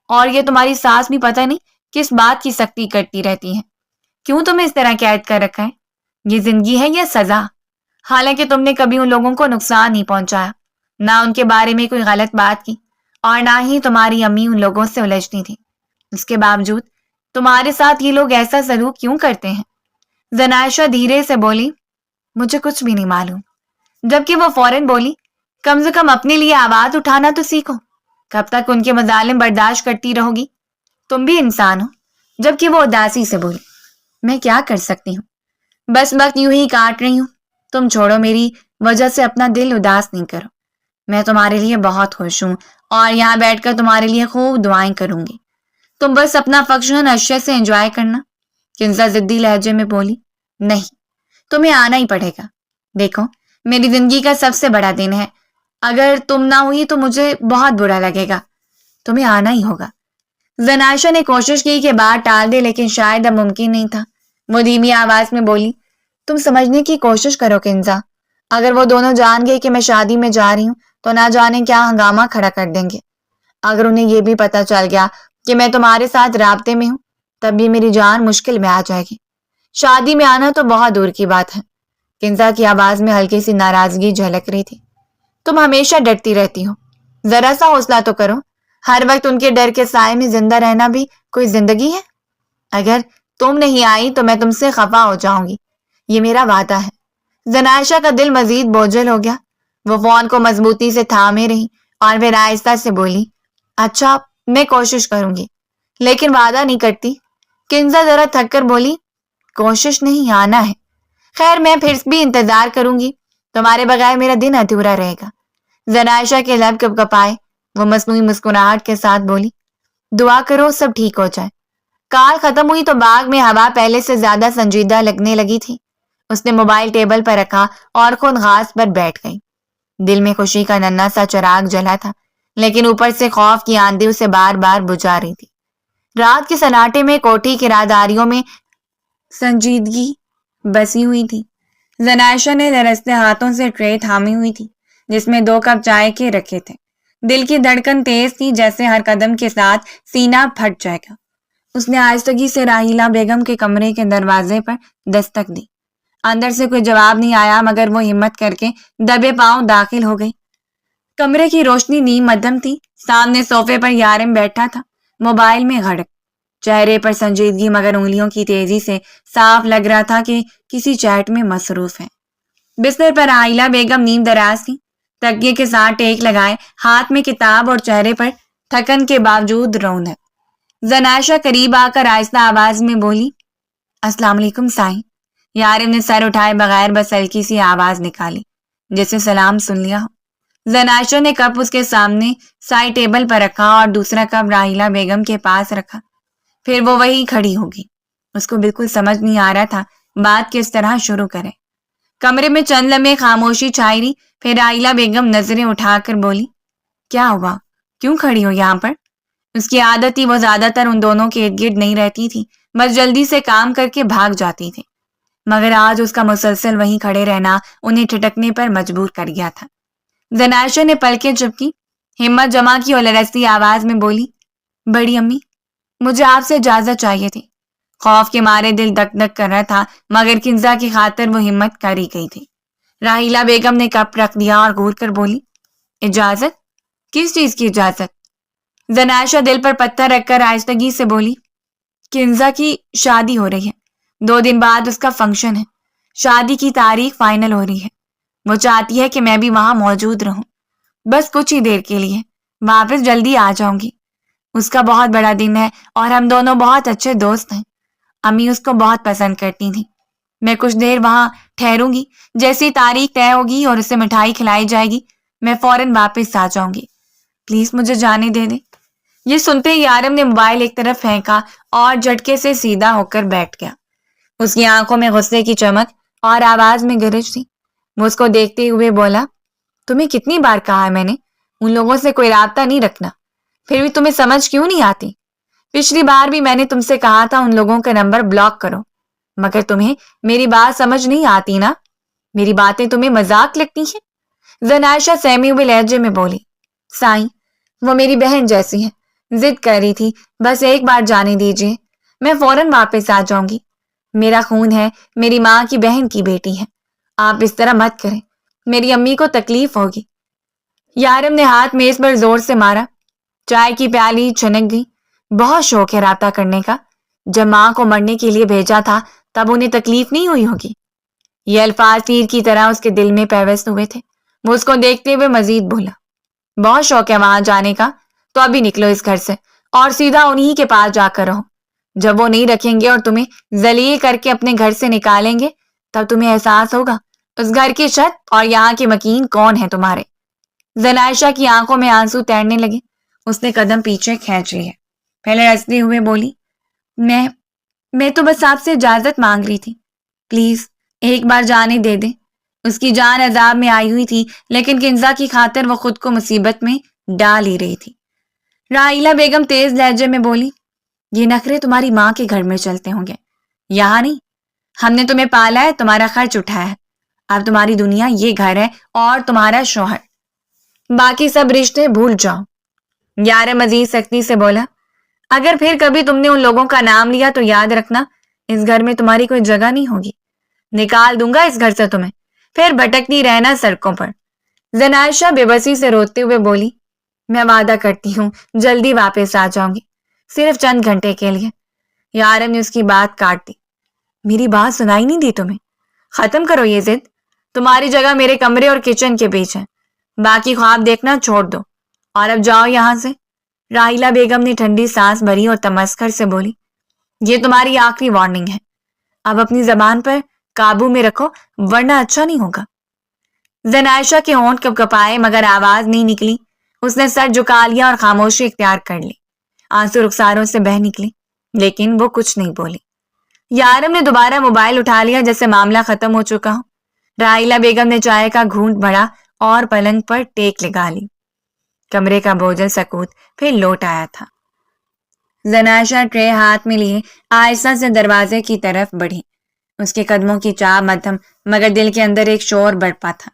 اور یہ تمہاری ساس بھی پتہ نہیں کس بات کی سختی کرتی رہتی ہے. کیوں تمہیں اس طرح قید کر رکھا ہے؟ یہ زندگی ہے یا سزا؟ حالانکہ تم نے کبھی ان لوگوں کو نقصان نہیں پہنچایا, نہ ان کے بارے میں کوئی غلط بات کی, اور نہ ہی تمہاری امی ان لوگوں سے الجھتی تھی. اس کے باوجود تمہارے ساتھ یہ لوگ ایسا سلوک کیوں کرتے ہیں؟ زنائشہ دھیرے سے بولی, مجھے کچھ بھی نہیں معلوم. جبکہ وہ فوراً بولی, کم سے کم اپنے لیے آواز اٹھانا تو سیکھو. کب تک ان کے مظالم برداشت کرتی رہو گی؟ تم بھی انسان ہو. جبکہ وہ اداسی سے بولی, میں کیا کر سکتی ہوں, بس وقت یوں ہی کاٹ رہی ہوں. تم چھوڑو, میری وجہ سے اپنا دل اداس نہیں کرو. میں تمہارے لیے بہت خوش ہوں اور یہاں بیٹھ کر تمہارے لیے خوب دعائیں کروں گی. تم بس اپنا فنکشن اشیاء سے انجوائے کرنا. کنزا ضدی لہجے میں بولی, نہیں, تمہیں آنا ہی پڑے گا. دیکھو, میری زندگی کا سب سے بڑا دن ہے. اگر تم نہ ہوئی تو مجھے بہت برا لگے گا. تمہیں آنا ہی ہوگا. زنائشہ نے کوشش کی کہ بات ٹال دے, لیکن شاید اب ممکن نہیں تھا. وہ دھیمی آواز میں بولی, تم سمجھنے کی کوشش کرو کنزا. اگر وہ دونوں جان گئے کہ میں شادی میں جا رہی ہوں تو نہ جانے کیا ہنگامہ کھڑا کر دیں گے. اگر انہیں یہ بھی پتہ چل گیا کہ میں تمہارے ساتھ رابطے میں ہوں, تب بھی میری جان مشکل میں آ جائے گی. شادی میں آنا تو بہت دور کی بات ہے. کنزا کی آواز میں ہلکی سی ناراضگی جھلک رہی تھی. تم ہمیشہ ڈرتی رہتی ہو. ذرا سا حوصلہ تو کرو. ہر وقت ان کے ڈر کے سائے میں زندہ رہنا بھی کوئی زندگی ہے؟ اگر تم نہیں آئی تو میں تم سے خفا ہو جاؤں گی, یہ میرا وعدہ ہے. زنائشہ کا دل مزید بوجھل ہو گیا. وہ فون کو مضبوطی سے تھامے رہی اور پھر آہستہ سے بولی, اچھا, میں کوشش کروں گی, لیکن وعدہ نہیں کرتی. کنزا ذرا تھک کر بولی, کوشش نہیں, آنا ہے. خیر, میں پھر بھی انتظار کروں گی. تمہارے بغیر میرا دن ادھورا رہے گا. زنائشہ کے لب کپکپائے. وہ مصنوعی مسکراہٹ کے ساتھ بولی, دعا کرو سب ٹھیک ہو جائے. کال ختم ہوئی تو باغ میں ہوا پہلے سے زیادہ سنجیدہ لگنے لگی تھی. اس نے موبائل ٹیبل پر رکھا اور خود غاز پر بیٹھ گئی. دل میں خوشی کا ننھا سا چراغ جلا تھا, لیکن اوپر سے خوف کی آندھی اسے بار بار بجھا رہی تھی. رات کے سناٹے میں کوٹھی کی راہداریوں میں سنجیدگی بسی ہوئی تھی. زنائشہ نے لرزتے ہاتھوں سے ٹرے تھامی ہوئی تھی جس میں 2 کپ چائے کے رکھے تھے. دل کی دھڑکن تیز تھی, جیسے ہر قدم کے ساتھ سینہ پھٹ جائے گا. اس نے آہستگی سے راحیلہ بیگم کے کمرے کے دروازے پر دستک دی. اندر سے کوئی جواب نہیں آیا, مگر وہ ہمت کر کے دبے پاؤں داخل ہو گئی. کمرے کی روشنی نیم مدھم تھی. سامنے صوفے پر یارم بیٹھا تھا, موبائل میں غرق. چہرے پر سنجیدگی, مگر انگلیوں کی تیزی سے صاف لگ رہا تھا کہ کسی چیٹ میں مصروف ہے. بستر پر راحیلہ بیگم نیم دراز تھی, تکیے کے ساتھ ٹیک لگائے, ہاتھ میں کتاب اور چہرے پر تھکن کے باوجود رونق. زناشہ قریب آ کر آہستہ آواز میں بولی، السلام علیکم سائیں۔ یارم نے سر اٹھائے بغیر بس ہلکی سی آواز نکالی جیسے سلام سن لیا ہو۔ زناشہ نے کپ اس کے سامنے سائے ٹیبل پر رکھا اور دوسرا کپ راحیلہ بیگم کے پاس رکھا، پھر وہ وہی کھڑی ہوگی۔ اس کو بالکل سمجھ نہیں آ رہا تھا بات کس طرح شروع کرے۔ کمرے میں چند لمحے خاموشی چھائی رہی، پھر راحیلہ بیگم نظریں اٹھا کر بولی، کیا ہوا؟ کیوں کھڑی ہو یہاں پر؟ اس کی عادت تھی وہ زیادہ تر ان دونوں کے ارد گرد نہیں رہتی تھی، بس جلدی سے کام کر کے بھاگ جاتی تھی، مگر آج اس کا مسلسل وہیں کھڑے رہنا انہیں ٹھٹکنے پر مجبور کر گیا تھا۔ زناشہ نے پلکیں جھپکی، ہمت جمع کی اور لرزتی آواز میں بولی، بڑی امی، مجھے آپ سے اجازت چاہیے تھی۔ خوف کے مارے دل دک دک کر رہا تھا، مگر کنزا کی خاطر وہ ہمت کر ہی گئی تھی۔ راحیلہ بیگم نے کپ رکھ دیا اور گھور کر بولی، اجازت؟ کس چیز کی اجازت؟ زناشہ دل پر پتھر رکھ کر آہستگی سے بولی، کنزا کی شادی ہو رہی ہے، 2 دن بعد اس کا فنکشن ہے، شادی کی تاریخ فائنل ہو رہی ہے، وہ چاہتی ہے کہ میں بھی وہاں موجود رہوں، بس کچھ ہی دیر کے لیے، واپس جلدی آ جاؤں گی۔ اس کا بہت بڑا دن ہے اور ہم دونوں بہت اچھے دوست ہیں، امی اس کو بہت پسند کرتی تھیں۔ میں کچھ دیر وہاں ٹھہروں گی، جیسی تاریخ طے ہوگی اور اسے مٹھائی کھلائی جائے گی میں فوراً واپس آ جاؤں گی، پلیز مجھے جانے دے دیں۔ یہ سنتے ہی یارم نے موبائل ایک طرف پھینکا اور جھٹکے سے سیدھا ہو کر بیٹھ گیا۔ اس کی آنکھوں میں غصے کی چمک اور آواز میں گرج تھی۔ وہ اس کو دیکھتے ہوئے بولا، تمہیں کتنی بار کہا ہے میں نے ان لوگوں سے کوئی رابطہ نہیں رکھنا، پھر بھی تمہیں سمجھ کیوں نہیں آتی؟ پچھلی بار بھی میں نے تم سے کہا تھا ان لوگوں کا نمبر بلاک کرو، مگر تمہیں میری بات سمجھ نہیں آتی نا؟ میری باتیں تمہیں مذاق لگتی ہیں؟ زناشہ سہمے ہوئے لہجے میں بولی، سائیں، وہ میری بہن جیسی ہے، ضد کر رہی تھی، بس ایک بار جانے دیجیے، میں فوراً واپس آ جاؤں گی، میرا خون ہے، میری ماں کی بہن کی بیٹی ہے، آپ اس طرح مت کریں، میری امی کو تکلیف ہوگی۔ یارم نے ہاتھ میز پر زور سے مارا، چائے کی پیالی چھنک گئی۔ بہت شوق ہے رابطہ کرنے کا، جب ماں کو مرنے کے لیے بھیجا تھا تب انہیں تکلیف نہیں ہوئی ہوگی۔ یہ الفاظ تیر کی طرح اس کے دل میں پیوست ہوئے تھے۔ وہ اس کو دیکھتے ہوئے مزید بولا، بہت شوق ہے وہاں جانے کا، تو ابھی نکلو اس گھر سے اور سیدھا انہی کے پاس جا کر رہو۔ جب وہ نہیں رکھیں گے اور تمہیں ذلیل کر کے اپنے گھر سے نکالیں گے تب تمہیں احساس ہوگا اس گھر کی چھت اور یہاں کے مکین کون ہے تمہارے۔ زناشہ کی آنکھوں میں آنسو تیرنے لگے، اس نے قدم پیچھے کھینچ لیے، پہلے ہنستے ہوئے بولی، میں تو بس آپ سے اجازت مانگ رہی تھی، پلیز ایک بار جانے دے دیں۔ اس کی جان عذاب میں آئی ہوئی تھی، لیکن کنزا کی خاطر وہ خود کو مصیبت میں ڈال ہی رہی تھی۔ راحیلہ بیگم تیز لہجے میں بولی، یہ نخرے تمہاری ماں کے گھر میں چلتے ہوں گے، یہاں نہیں۔ ہم نے تمہیں پالا ہے، تمہارا خرچ اٹھایا ہے، اب تمہاری دنیا یہ گھر ہے اور تمہارا شوہر، باقی سب رشتے بھول جاؤ۔ یارم مزید سختی سے بولا، اگر پھر کبھی تم نے ان لوگوں کا نام لیا تو یاد رکھنا اس گھر میں تمہاری کوئی جگہ نہیں ہوگی، نکال دوں گا اس گھر سے تمہیں، پھر بھٹکتی رہنا سڑکوں پر۔ زناشہ بے بسی سے روتے ہوئے بولی، میں وعدہ کرتی ہوں جلدی واپس آ جاؤں گی، صرف چند گھنٹے کے لیے۔ یارم نے اس کی بات کاٹ دی، میری بات سنائی نہیں دی تمہیں؟ ختم کرو یہ ضد، تمہاری جگہ میرے کمرے اور کچن کے بیچ ہے، باقی خواب دیکھنا چھوڑ دو اور اب جاؤ یہاں سے۔ راحیلہ بیگم نے ٹھنڈی سانس بھری اور تمسخر سے بولی، یہ تمہاری آخری وارننگ ہے، اب اپنی زبان پر قابو میں رکھو ورنہ اچھا نہیں ہوگا۔ زناشہ کے ہونٹ کپ کپائے مگر آواز نہیں نکلی، اس نے سر جھکا لیا اور خاموشی اختیار کر لی۔ آنسو رخساروں سے بہہ نکلے لیکن وہ کچھ نہیں بولی۔ یارم نے دوبارہ موبائل اٹھا لیا جیسے معاملہ ختم ہو چکا ہو۔ راحیلہ بیگم نے چائے کا گھونٹ بڑھا اور پلنگ پر ٹیک لگا لی۔ کمرے کا بوجھل سکوت پھر لوٹ آیا تھا۔ زناشہ ٹرے ہاتھ میں لیے آہستہ سے دروازے کی طرف بڑھی، اس کے قدموں کی چاپ مدھم مگر دل کے اندر ایک شور برپا تھا۔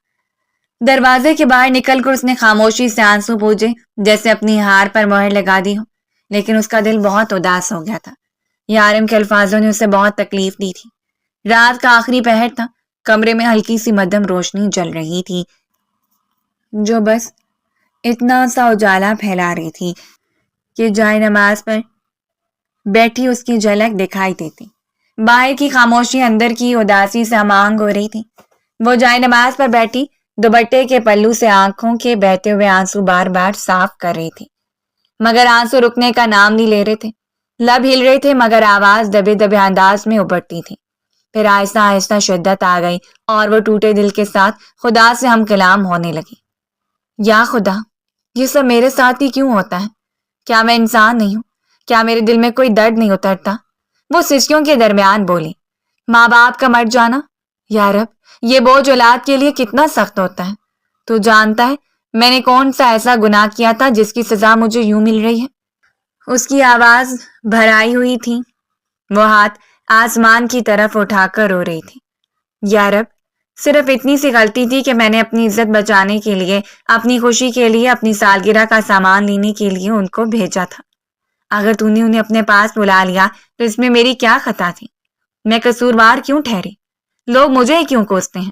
دروازے کے باہر نکل کر اس نے خاموشی سے آنسو پوجے جیسے اپنی ہار پر مہر لگا دی ہو، لیکن اس کا دل بہت اداس ہو گیا تھا۔ یارم کے الفاظوں نے اسے بہت تکلیف دی تھی۔ رات کا آخری پہر تھا، کمرے میں ہلکی سی مدھم روشنی جل رہی تھی جو بس اتنا سا اجالا پھیلا رہی تھی کہ جائے نماز پر بیٹھی اس کی جھلک دکھائی دیتی۔ باہر کی خاموشی اندر کی اداسی سے ہم آہنگ ہو رہی تھی۔ وہ جائے نماز پر بیٹھی دوپٹے کے پلو سے آنکھوں کے بہتے ہوئے آنسو بار بار صاف کر رہی تھی، مگر آنسو رکنے کا نام نہیں لے رہے تھے۔ لب ہل رہے تھے مگر آواز دبے دبے انداز میں ابھرتی تھی۔ پھر آہستہ آہستہ شدت آ گئی اور وہ ٹوٹے دل کے ساتھ خدا سے ہم کلام ہونے لگی۔ یا خدا، یہ سب میرے ساتھ ہی کیوں ہوتا ہے؟ کیا میں انسان نہیں ہوں؟ کیا میرے دل میں کوئی درد نہیں اترتا؟ وہ سسکیوں کے درمیان بولی۔ ماں باپ کا مر جانا، یا رب یہ بوجھ اولاد کے لیے کتنا سخت ہوتا ہے۔ تو جانتا ہے میں نے کون سا ایسا گناہ کیا تھا جس کی سزا مجھے یوں مل رہی ہے؟ اس کی آواز بھرائی ہوئی تھی، وہ ہاتھ آسمان کی طرف اٹھا کر رو رہی تھی۔ یا رب، صرف اتنی سی غلطی تھی کہ میں نے اپنی عزت بچانے کے لیے، اپنی خوشی کے لیے، اپنی سالگرہ کا سامان لینے کے لیے ان کو بھیجا تھا۔ اگر تو نے انہیں اپنے پاس بلا لیا تو اس میں میری کیا خطا تھی؟ میں قصوروار کیوں ٹھہری؟ لوگ مجھے ہی کیوں کوستے ہیں؟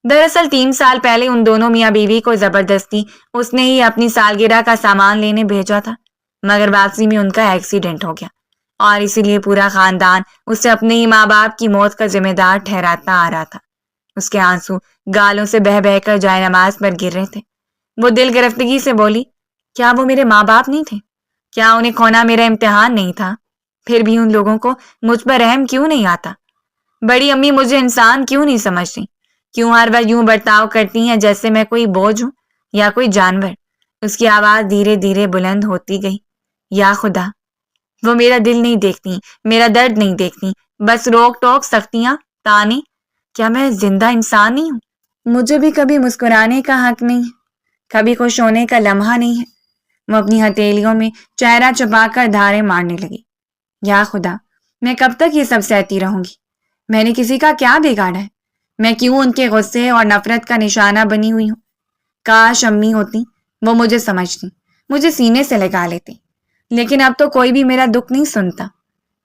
دراصل 3 سال پہلے ان دونوں میاں بیوی کو زبردستی اس نے ہی اپنی سالگرہ کا سامان لینے بھیجا تھا، مگر واپسی میں ان کا ایکسیڈنٹ ہو گیا اور اسی لیے پورا خاندان اسے اپنے ہی ماں باپ کی موت کا ذمہ دار ٹھہراتا آ رہا تھا۔ اس کے آنسو گالوں سے بہہ بہہ کر جائے نماز پر گر رہے تھے۔ وہ دل گرفتگی سے بولی، کیا وہ میرے ماں باپ نہیں تھے؟ کیا انہیں کھونا میرا امتحان نہیں تھا؟ پھر بھی ان لوگوں کو مجھ پر رحم کیوں نہیں آتا؟ بڑی امی مجھے انسان کیوں نہیں سمجھتی؟ کیوں ہر وقت یوں برتاؤ کرتی ہیں جیسے میں کوئی بوجھ ہوں یا کوئی جانور؟ اس کی آواز دھیرے دھیرے بلند ہوتی گئی۔ یا خدا، وہ میرا دل نہیں دیکھتی، میرا درد نہیں دیکھتی، بس روک ٹوک، سختیاں، تانے۔ کیا میں زندہ انسان نہیں ہوں؟ مجھے بھی کبھی مسکرانے کا حق نہیں ہے، کبھی خوش ہونے کا لمحہ نہیں ہے۔ وہ اپنی ہتھیلیوں میں چہرہ چھپا کر دھارے مارنے لگی۔ یا خدا، میں کب تک یہ سب سہتی رہوں گی؟ میں نے کسی کا کیا بگاڑا ہے؟ میں کیوں ان کے غصے اور نفرت کا نشانہ بنی ہوئی ہوں؟ کاش امی ہوتی، وہ مجھے سمجھتی، مجھے سینے سے لگا لیتی۔ لیکن اب تو کوئی بھی میرا دکھ نہیں سنتا،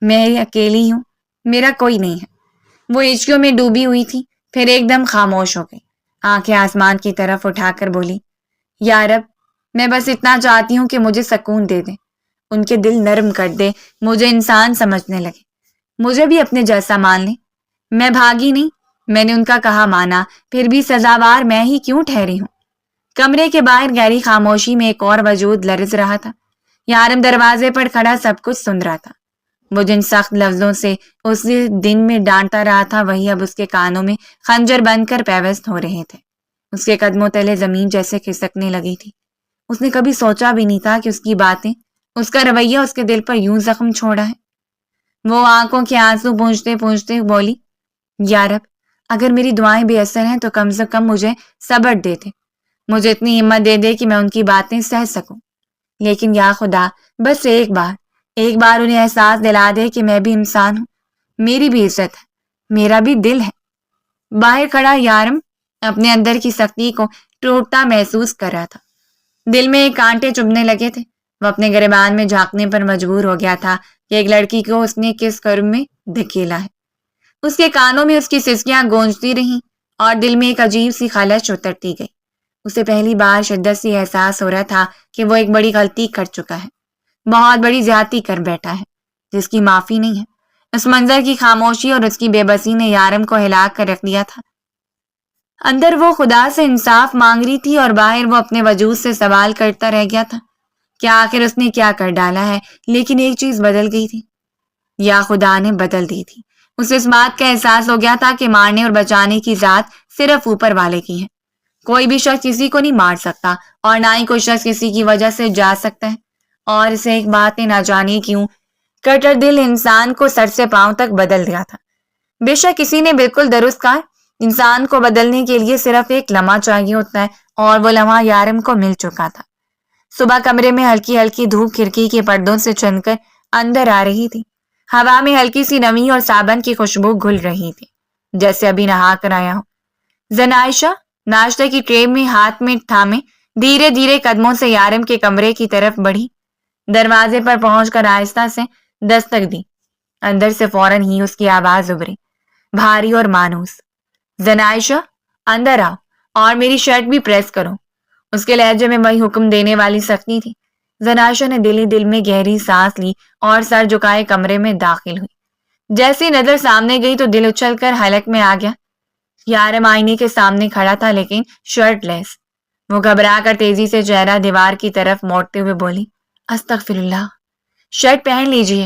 میں اکیلی ہوں، میرا کوئی نہیں ہے۔ وہ ہچکیوں میں ڈوبی ہوئی تھی، پھر ایک دم خاموش ہو گئی، آنکھیں آسمان کی طرف اٹھا کر بولی، یا رب، میں بس اتنا چاہتی ہوں کہ مجھے سکون دے دے، ان کے دل نرم کر دے، مجھے انسان سمجھنے لگے، مجھے بھی اپنے جیسا مان لیں۔ میں بھاگی نہیں، میں نے ان کا کہا مانا، پھر بھی سزاوار میں ہی کیوں ٹھہری ہوں؟ کمرے کے باہر گہری خاموشی میں ایک اور وجود لرز رہا تھا۔ یارم دروازے پر کھڑا سب کچھ سن رہا تھا۔ وہ جن سخت لفظوں سے اس دن میں ڈانٹتا رہا تھا وہی اب اس کے کانوں میں خنجر بن کر پیوست ہو رہے تھے۔ اس کے قدموں تلے زمین جیسے کھسکنے لگی تھی۔ اس نے کبھی سوچا بھی نہیں تھا کہ اس کی باتیں، اس کا رویہ اس کے دل پر یوں زخم چھوڑا ہے۔ وہ آنکھوں کے آنسو پونچھتے پونچھتے بولی، یا رب، اگر میری دعائیں بے اثر ہیں تو کم سے کم مجھے صبر دے دے، مجھے اتنی ہمت دے دے کہ میں ان کی باتیں سہ سکوں۔ لیکن یا خدا، بس ایک بار انہیں احساس دلا دے کہ میں بھی انسان ہوں، میری بھی عزت ہے، میرا بھی دل ہے۔ باہر کھڑا یارم اپنے اندر کی سختی کو ٹوٹتا محسوس کر رہا تھا۔ دل میں ایک کانٹے چبھنے لگے تھے۔ وہ اپنے گریبان میں جھانکنے پر مجبور ہو گیا تھا کہ ایک لڑکی کو اس نے کس کرم میں دھکیلا ہے۔ اس کے کانوں میں اس کی سسکیاں گونجتی رہیں اور دل میں ایک عجیب سی خلش اترتی گئی۔ اسے پہلی بار شدت سے احساس ہو رہا تھا کہ وہ ایک بڑی غلطی کر چکا ہے، بہت بڑی زیادتی کر بیٹھا ہے جس کی معافی نہیں ہے۔ اس منظر کی خاموشی اور اس کی بے بسی نے یارم کو ہلا کر رکھ دیا تھا۔ اندر وہ خدا سے انصاف مانگ رہی تھی اور باہر وہ اپنے وجود سے سوال کرتا رہ گیا تھا کہ آخر اس نے کیا کر ڈالا ہے۔ لیکن ایک چیز بدل گئی تھی، یا خدا نے بدل دی تھی۔ اسے اس بات کا احساس ہو گیا تھا کہ مارنے اور بچانے کی ذات صرف اوپر والے کی ہے۔ کوئی بھی شخص کسی کو نہیں مار سکتا اور نہ ہی کوئی شخص کسی کی وجہ سے جا سکتا ہے۔ اور اسے ایک بات نے نہ جانے کیوں کٹر دل انسان کو سر سے پاؤں تک بدل دیا تھا۔ بے شک کسی نے بالکل درست کہا، انسان کو بدلنے کے لیے صرف ایک لمحہ چاہیے ہوتا ہے، اور وہ لمحہ یارم کو مل چکا تھا۔ صبح کمرے میں ہلکی ہلکی دھوپ کھڑکی کے پردوں سے چن کر اندر آ رہی تھی۔ ہوا میں ہلکی سی نمی اور صابن کی خوشبو گھل رہی تھی، جیسے ابھی نہا کر آیا ہو۔ زنائشہ ناشتے کی ٹرے میں ہاتھ میں تھامے دھیرے دھیرے قدموں سے یارم کے کمرے کی طرف بڑھی۔ دروازے پر پہنچ کر آہستہ سے دستک دی۔ اندر سے فوراً ہی اس کی آواز ابھری، بھاری اور مانوس، زنائشہ، اندر آؤ اور میری شرٹ بھی پریس کرو۔ اس کے لہجے میں وہی حکم دینے والی سختی تھی۔ زنائشہ نے دل ہی دل میں گہری سانس لی اور سر جھکائے کمرے میں داخل ہوئی۔ جیسی نظر سامنے گئی تو دل اچھل کر حلق میں آ گیا۔ یارم آئینے کے سامنے کھڑا تھا لیکن شرٹ لیس۔ وہ گھبرا کر تیزی سے چہرہ دیوار کی طرف موڑتے ہوئے بولی، استغفر اللہ، شرٹ پہن لیجئے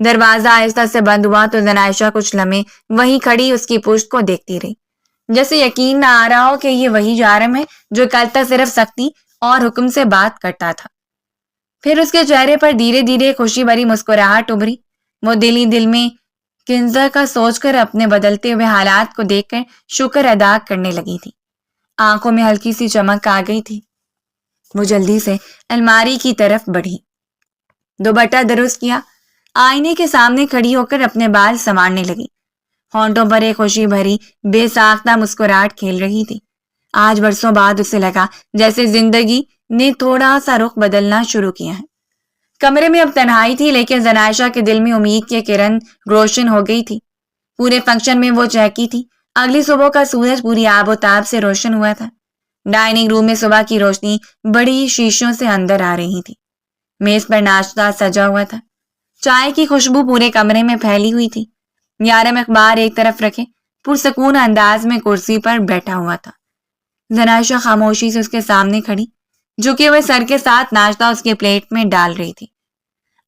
دروازہ آہستہ سے بند ہوا تو زنائشہ کچھ لمحے وہیں کھڑی اس کی پشت کو دیکھتی رہی، جیسے یقین نہ آ رہا ہو کہ یہ وہی جارم ہے جو کل تک صرف سختی اور حکم سے بات کرتا تھا۔ پھر اس کے چہرے پر دھیرے دھیرے خوشی بھری مسکراہٹ ابھری۔ وہ دل ہی دل میں کنزا کا سوچ کر اپنے بدلتے ہوئے حالات کو دیکھ کر شکر ادا کرنے لگی تھی۔ آنکھوں میں ہلکی سی چمک آ گئی تھی۔ وہ جلدی سے الماری کی طرف بڑھی، دوپٹہ درست کیا، آئینے کے سامنے کھڑی ہو کر اپنے بال سنوارنے لگی۔ ہونٹوں پر ایک خوشی بھری بے ساختہ مسکراہٹ کھیل رہی تھی۔ آج برسوں بعد اسے لگا جیسے زندگی نے تھوڑا سا رخ بدلنا شروع کیا ہے۔ کمرے میں اب تنہائی تھی، لیکن زنائشہ کے دل میں امید کی کرن روشن ہو گئی تھی۔ پورے فنکشن میں وہ چہکی تھی۔ اگلی صبح کا سورج پوری آب و تاب سے روشن ہوا تھا۔ ڈائننگ روم میں صبح کی روشنی بڑی شیشوں سے اندر آ رہی تھی۔ میز پر ناشتہ سجا ہوا تھا، چائے کی خوشبو پورے کمرے میں پھیلی ہوئی تھی۔ یارم اخبار ایک طرف رکھے پرسکون انداز میں کرسی پر بیٹھا ہوا تھا۔ زنائشہ خاموشی سے اس کے سامنے کھڑی، جھکے ہوئے سر کے ساتھ ناشتہ اس کے پلیٹ میں ڈال رہی تھی۔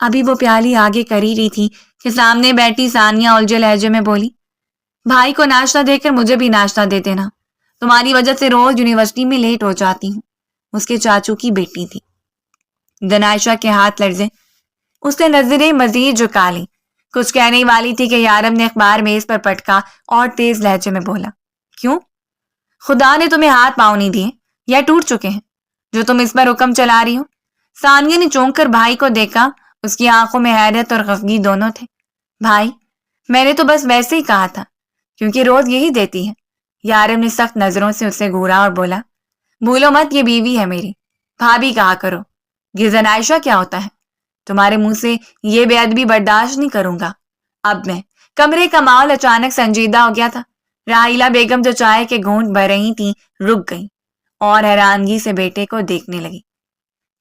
ابھی وہ پیالی آگے کر ہی رہی تھی کہ سامنے بیٹھی ثانیہ الجھے لہجے میں بولی، بھائی کو ناشتہ دے کر مجھے بھی ناشتہ دے دینا، تمہاری وجہ سے روز یونیورسٹی میں لیٹ ہو جاتی ہوں۔ اس کے چاچو کی بیٹی تھی۔ زنائشہ کے ہاتھ لرزے، اس نے نظریں مزید جھکا لی۔ کچھ کہنے والی تھی کہ یارم نے اخبار میز پر پٹکا اور تیز لہجے میں بولا، کیوں؟ خدا نے تمہیں ہاتھ پاؤں نہیں دیے یا ٹوٹ چکے ہیں جو تم اس پر حکم چلا رہی ہو؟ ثانیہ نے چونک کر بھائی کو دیکھا، اس کی آنکھوں میں حیرت اور خفگی دونوں تھے۔ بھائی، میں نے تو بس ویسے ہی کہا تھا کیونکہ روز یہی دیتی ہے۔ یارم نے سخت نظروں سے اسے گھورا اور بولا، بھولو مت یہ بیوی ہے میری، بھابھی کہا کرو۔ یہ زنائشہ کیا ہوتا ہے؟ تمہارے منہ سے یہ بے ادبی برداشت نہیں کروں گا۔ اب میں کمرے کا ماحول اچانک سنجیدہ ہو گیا تھا۔ راحیلہ بیگم جو چائے کے گھونٹ بھر رہی تھیں رک گئیں اور حیرانگی سے بیٹے کو دیکھنے لگی۔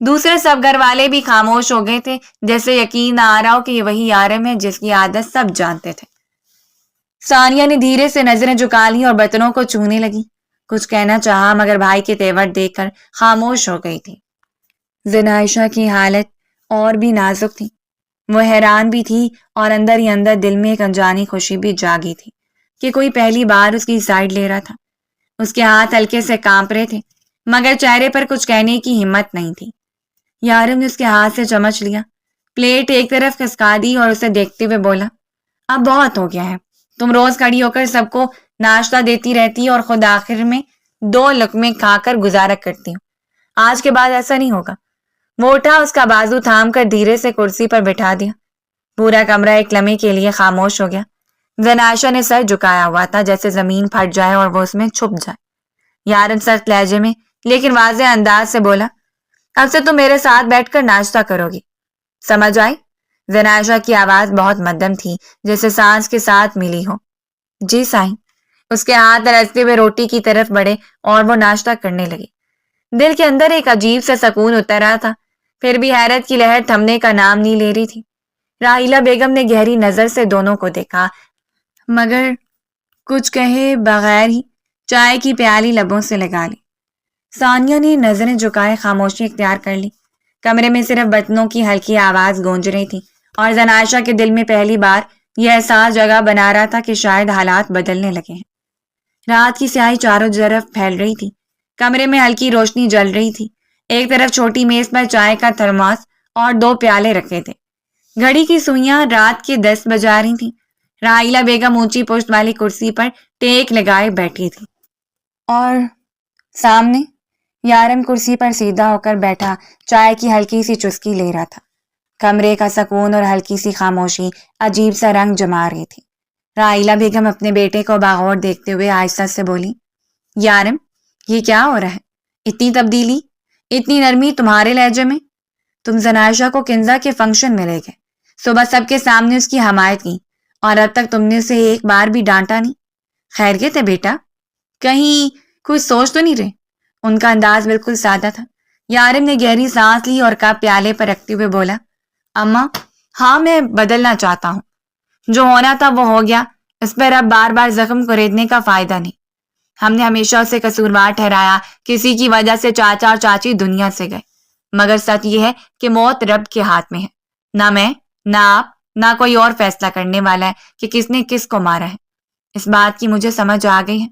دوسرے سب گھر والے بھی خاموش ہو گئے تھے، جیسے یقین نہ آ رہا ہو کہ یہ وہی یارم ہے جس کی عادت سب جانتے تھے۔ ثانیہ نے دھیرے سے نظریں جھکا لی اور برتنوں کو چھونے لگی۔ کچھ کہنا چاہا مگر بھائی کے تیور دیکھ کر خاموش ہو گئی تھی۔ زنائشہ کی حالت اور بھی نازک تھی۔ وہ حیران بھی تھی اور اندر ہی اندر دل میں ایک انجانی خوشی بھی جاگی تھی کہ کوئی پہلی بار اس کی سائڈ لے رہا تھا۔ اس کے ہاتھ ہلکے سے کانپ رہے تھے مگر چہرے پر کچھ کہنے کی ہمت نہیں تھی۔ یارم نے اس کے ہاتھ سے چمچ لیا، پلیٹ ایک طرف کھسکا دی اور اسے دیکھتے ہوئے بولا، اب بہت ہو گیا ہے، تم روز کھڑی ہو کر سب کو ناشتہ دیتی رہتی اور خود آخر میں 2 لقمے کھا کر گزارا کرتی ہوں۔ آج کے بعد ایسا نہیں ہوگا۔ وہ اٹھا، اس کا بازو تھام کر دھیرے سے کرسی پر بٹھا دیا۔ پورا کمرہ ایک لمحے کے لیے خاموش ہو گیا۔ زنائشہ نے سر جھکایا ہوا تھا جیسے زمین پھٹ جائے اور وہ اس میں چھپ جائے۔ یارم سخت لہجے میں لیکن واضح انداز سے بولا، اب سے تم میرے ساتھ بیٹھ کر ناشتہ کرو گی، سمجھ آئی؟ زنائشہ کی آواز بہت مدھم تھی، جیسے سانس کے ساتھ ملی ہو۔ جی سائیں۔ اس کے ہاتھ رستے ہوئے روٹی کی طرف بڑھے اور وہ ناشتہ کرنے لگی۔ دل کے اندر ایک عجیب سا سکون اتر رہا تھا، پھر بھی حیرت کی لہر تھمنے کا نام نہیں لے رہی تھی۔ راحیلہ بیگم نے گہری نظر سے دونوں کو دیکھا مگر کچھ کہے بغیر ہی چائے کی پیالی لبوں سے لگا لی۔ ثانیہ نے نظریں جھکائے خاموشی اختیار کر لی۔ کمرے میں صرف برتنوں کی ہلکی آواز گونج رہی تھی اور زنائشہ کے دل میں پہلی بار یہ احساس جگہ بنا رہا تھا کہ شاید حالات بدلنے لگے ہیں۔ رات کی سیاہی چاروں طرف پھیل رہی تھی۔ کمرے میں ہلکی روشنی جل رہی تھی۔ ایک طرف چھوٹی میز پر چائے کا تھرماس اور 2 پیالے رکھے تھے۔ گھڑی کی سوئیاں رات کے 10 بجا رہی تھیں۔ راحیلہ بیگم اونچی پشت والی کرسی پر ٹیک لگائے بیٹھی تھی اور سامنے یارم کرسی پر سیدھا ہو کر بیٹھا چائے کی ہلکی سی چسکی لے رہا تھا۔ کمرے کا سکون اور ہلکی سی خاموشی عجیب سا رنگ جما رہی تھی۔ راحیلہ بیگم اپنے بیٹے کو باغور دیکھتے ہوئے آہستہ سے بولی، یارم یہ کیا ہو رہا ہے؟ اتنی تبدیلی، اتنی نرمی تمہارے لہجے میں؟ تم زنائشہ کو کنزا کے فنکشن میں لے گئے، صبح سب کے سامنے اس کی حمایت کی اور اب تک تم نے اسے ایک بار بھی ڈانٹا نہیں۔ خیریت ہے بیٹا؟ کہیں کوئی سوچ تو نہیں رہے؟ ان کا انداز بالکل سادہ تھا۔ یارم نے گہری سانس لی اور کپ پیالے پر رکھتے ہوئے بولا، اماں ہاں میں بدلنا چاہتا ہوں، جو ہونا تھا وہ ہو گیا، اس پر اب بار بار زخم کوریدنے کا فائدہ نہیں۔ ہم نے ہمیشہ اسے قصوروار ٹھہرایا، کسی کی وجہ سے چاچا اور چاچی دنیا سے گئے، مگر سچ یہ ہے کہ موت رب کے ہاتھ میں ہے، نہ میں، نہ آپ، نہ کوئی اور فیصلہ کرنے والا ہے کہ کس نے کس کو مارا ہے۔ اس بات کی مجھے سمجھ آ گئی ہے۔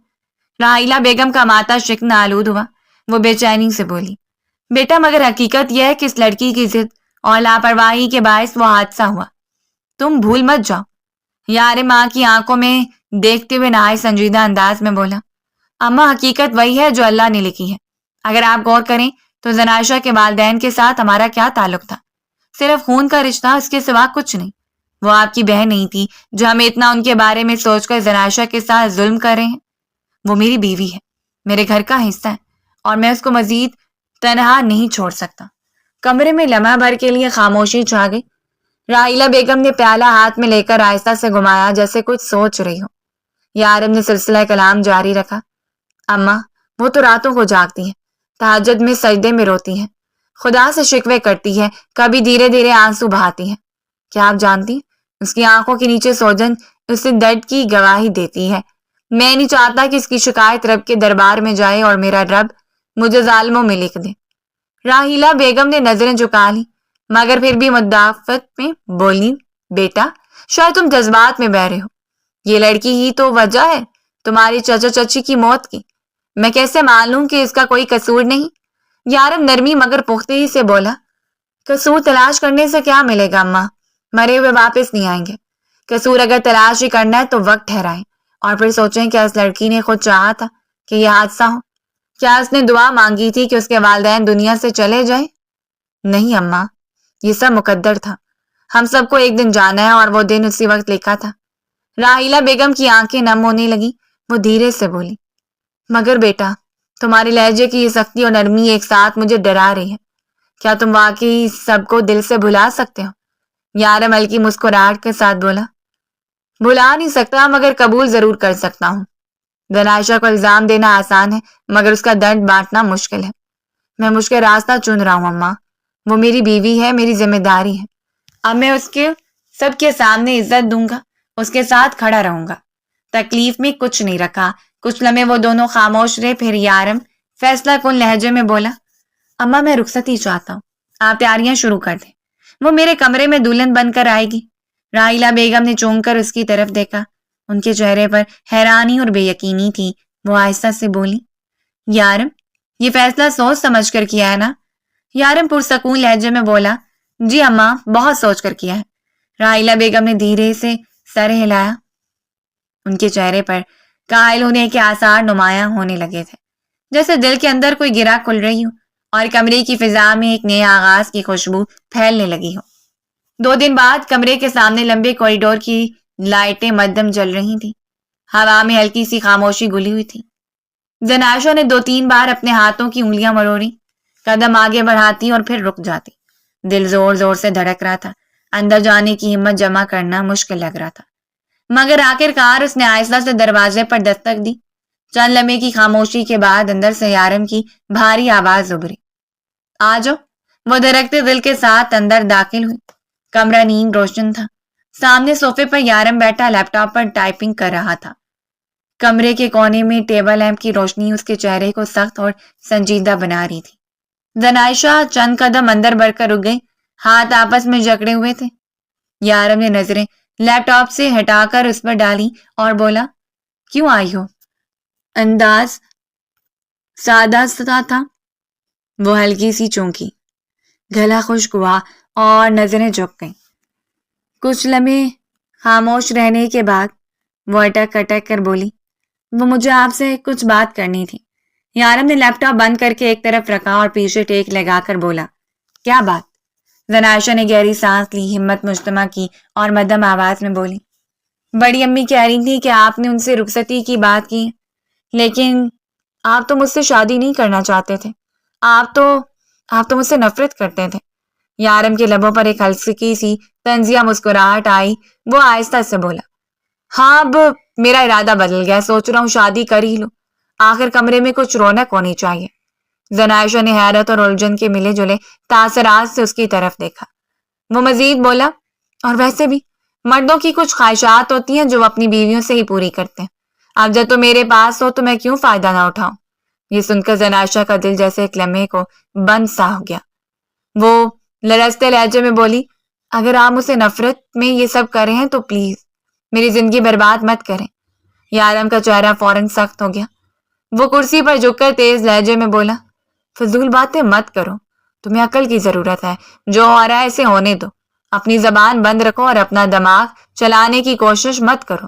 راحیلہ بیگم کا ماتھا شکن آلود ہوا۔ وہ بے چینی سے بولی، بیٹا مگر حقیقت یہ ہے کہ اس لڑکی کی ضد اور لاپرواہی کے باعث وہ حادثہ ہوا۔ تم بھول مت جاؤ۔ یارم ماں کی آنکھوں میں دیکھتے ہوئے نہایت سنجیدہ انداز میں بولا، اماں حقیقت وہی ہے جو اللہ نے لکھی ہے۔ اگر آپ غور کریں تو زنائشہ کے والدین کے ساتھ ہمارا کیا تعلق تھا؟ صرف خون کا رشتہ، اس کے سوا کچھ نہیں۔ وہ آپ کی بہن نہیں تھی جو ہمیں اتنا ان کے بارے میں سوچ کر زنائشہ کے ساتھ ظلم کر رہے ہیں۔ وہ میری بیوی ہے، میرے گھر کا حصہ ہے، اور میں اس کو مزید تنہا نہیں چھوڑ سکتا۔ کمرے میں لمحہ بھر کے لیے خاموشی چھا گئی۔ راحیلہ بیگم نے پیالہ ہاتھ میں لے کر آہستہ سے گھمایا جیسے کچھ سوچ رہی ہو۔ یارم نے سلسلہ کلام جاری رکھا، اماں وہ تو راتوں کو جاگتی ہے، تہجد میں سجدے میں روتی ہے، خدا سے شکوے کرتی ہے، کبھی دھیرے دھیرے آنسو بہاتی ہے۔ کیا آپ جانتی ہیں اس کی آنکھوں کے نیچے سوجن اسے درد کی گواہی دیتی ہے۔ میں نہیں چاہتا کہ اس کی شکایت رب کے دربار میں جائے اور میرا رب مجھے ظالموں میں لکھ دے۔ راحیلہ بیگم نے نظریں جھکا لی مگر پھر بھی مدافعت میں بولی، بیٹا شاید تم جذبات میں بہہ رہے ہو۔ یہ لڑکی ہی تو وجہ ہے تمہاری چچا چچی کی موت کی۔ میں کیسے معلوم کہ اس کا کوئی قصور نہیں؟ یارم نرمی مگر پختگی سے بولا، قصور تلاش کرنے سے کیا ملے گا اماں؟ مرے ہوئے واپس نہیں آئیں گے۔ قصور اگر تلاش ہی کرنا ہے تو وقت ٹھہرائیں اور پھر سوچیں کیا اس لڑکی نے خود چاہا تھا کہ یہ حادثہ ہو؟ کیا اس نے دعا مانگی تھی کہ اس کے والدین دنیا سے چلے جائیں؟ نہیں اماں، یہ سب مقدر تھا۔ ہم سب کو ایک دن جانا ہے اور وہ دن اسی وقت لکھا تھا۔ راحیلہ بیگم کی آنکھیں نم ہونے لگی۔ وہ دھیرے سے بولی، مگر بیٹا تمہارے لہجے کی یہ سختی اور نرمی ایک ساتھ مجھے ڈرا رہی ہے۔ کیا تم واقعی سب کو دل سے بھلا سکتے ہو؟ یارم ہلکی مسکراہٹ کے ساتھ بولا، بھلا نہیں سکتا مگر قبول ضرور کر سکتا ہوں۔ زنائشہ کو الزام دینا آسان ہے مگر اس کا درد بانٹنا مشکل ہے۔ میں مشکل راستہ چن رہا ہوں اماں۔ وہ میری بیوی ہے، میری ذمہ داری ہے۔ اب میں اس کے سب کے سامنے عزت دوں گا، اس کے ساتھ کھڑا رہوں گا۔ تکلیف میں کچھ نہیں رکھا۔ کچھ لمحے وہ دونوں خاموش رہے، پھر یارم فیصلہ کن لہجے میں بولا، اماں میں رخصتی چاہتا ہوں، آپ تیاریاں شروع کر دیں۔ وہ میرے کمرے میں دلہن بن کر آئے گی۔ راحیلہ بیگم نے چونک کر اس کی طرف دیکھا۔ ان کے چہرے پر حیرانی اور بے یقینی تھی۔ وہ آہستہ سے بولی، یارم یہ فیصلہ سوچ سمجھ کر کیا ہے نا؟ یارم پرسکون لہجے میں بولا، جی اماں بہت سوچ کر کیا ہے۔ راحیلہ بیگم نے دھیرے سے سر ہلایا۔ ان کے چہرے پر قائل ہونے کے آثار نمایاں ہونے لگے تھے، جیسے دل کے اندر کوئی گرہ کھل رہی ہو اور کمرے کی فضا میں ایک نئے آغاز کی خوشبو پھیلنے لگی ہو۔ 2 دن بعد کمرے کے سامنے لمبے کوریڈور کی لائٹیں مدھم جل رہی تھیں۔ ہوا میں ہلکی سی خاموشی گلی ہوئی تھی۔ زنائشہ نے 2-3 بار اپنے ہاتھوں کی انگلیاں مروڑی، قدم آگے بڑھاتی اور پھر رک جاتی۔ دل زور زور سے دھڑک رہا تھا، اندر جانے کی ہمت جمع کرنا مشکل لگ رہا تھا۔ مگر آخرکار اس نے آہستہ سے دروازے پر دستک دی۔ چند لمحے کی خاموشی کے بعد اندر سے یارم کی بھاری آواز ابھری، آ جاؤ۔ وہ دھڑکتے دل کے ساتھ اندر داخل ہوئی۔ کمرہ نیم روشن تھا۔ سامنے صوفے پر یارم بیٹھا لیپ ٹاپ پر ٹائپنگ کر رہا تھا۔ کمرے کے کونے میں ٹیبل لیمپ کی روشنی اس کے چہرے کو سخت اور سنجیدہ بنا رہی تھی۔ زنائشہ چند قدم اندر بڑھ کر رک گئی، ہاتھ آپس میں جکڑے ہوئے تھے۔ یارم نے نظریں لیپ ٹاپ سے ہٹا کر اس پر ڈالی اور بولا، کیوں آئی ہو؟ انداز سادہ سا تھا۔ وہ ہلکی سی چونکی، گلا خشک ہوا اور نظریں جھک گئیں۔ کچھ لمحے خاموش رہنے کے بعد وہ اٹک اٹک کر بولی، وہ مجھے آپ سے کچھ بات کرنی تھی۔ یارم نے لیپ ٹاپ بند کر کے ایک طرف رکھا اور پیچھے ٹیک لگا کر بولا، کیا بات؟ زنائشہ نے گہری سانس لی، ہمت مجتمع کی اور مدھم آواز میں بولی، بڑی امی کہہ رہی تھی کہ آپ نے ان سے رخصتی کی بات کی، لیکن آپ تو مجھ سے شادی نہیں کرنا چاہتے تھے۔ آپ تو مجھ سے نفرت کرتے تھے۔ یارم کے لبوں پر ایک ہلکی سی طنزیہ مسکراہٹ آئی۔ وہ آہستہ سے بولا، ہاں اب میرا ارادہ بدل گیا، سوچ رہا ہوں شادی کر ہی لوں، آخر کمرے میں کچھ رونق ہونی چاہیے۔ زنائشہ نے حیرت اور الجھن کے ملے جلے تاثرات سے اس کی طرف دیکھا۔ وہ مزید بولا، اور ویسے بھی مردوں کی کچھ خواہشات ہوتی ہیں جو وہ اپنی بیویوں سے ہی پوری کرتے ہیں۔ اب جب تو میرے پاس ہو تو میں کیوں فائدہ نہ اٹھاؤں؟ یہ سن کر زنائشہ کا دل جیسے ایک لمحے کو بند سا ہو گیا۔ وہ لرزتے لہجے میں بولی، اگر آپ مجھ سے نفرت میں یہ سب کر رہے ہیں تو پلیز میری زندگی برباد مت کریں۔ یارم کا چہرہ فوراً سخت ہو گیا۔ وہ کرسی پر جھک کر تیز لہجے میں بولا، فضول باتیں مت کرو، تمہیں عقل کی ضرورت ہے، جو ہو رہا ہے اسے ہونے دو، اپنی زبان بند رکھو اور اپنا دماغ چلانے کی کوشش مت کرو۔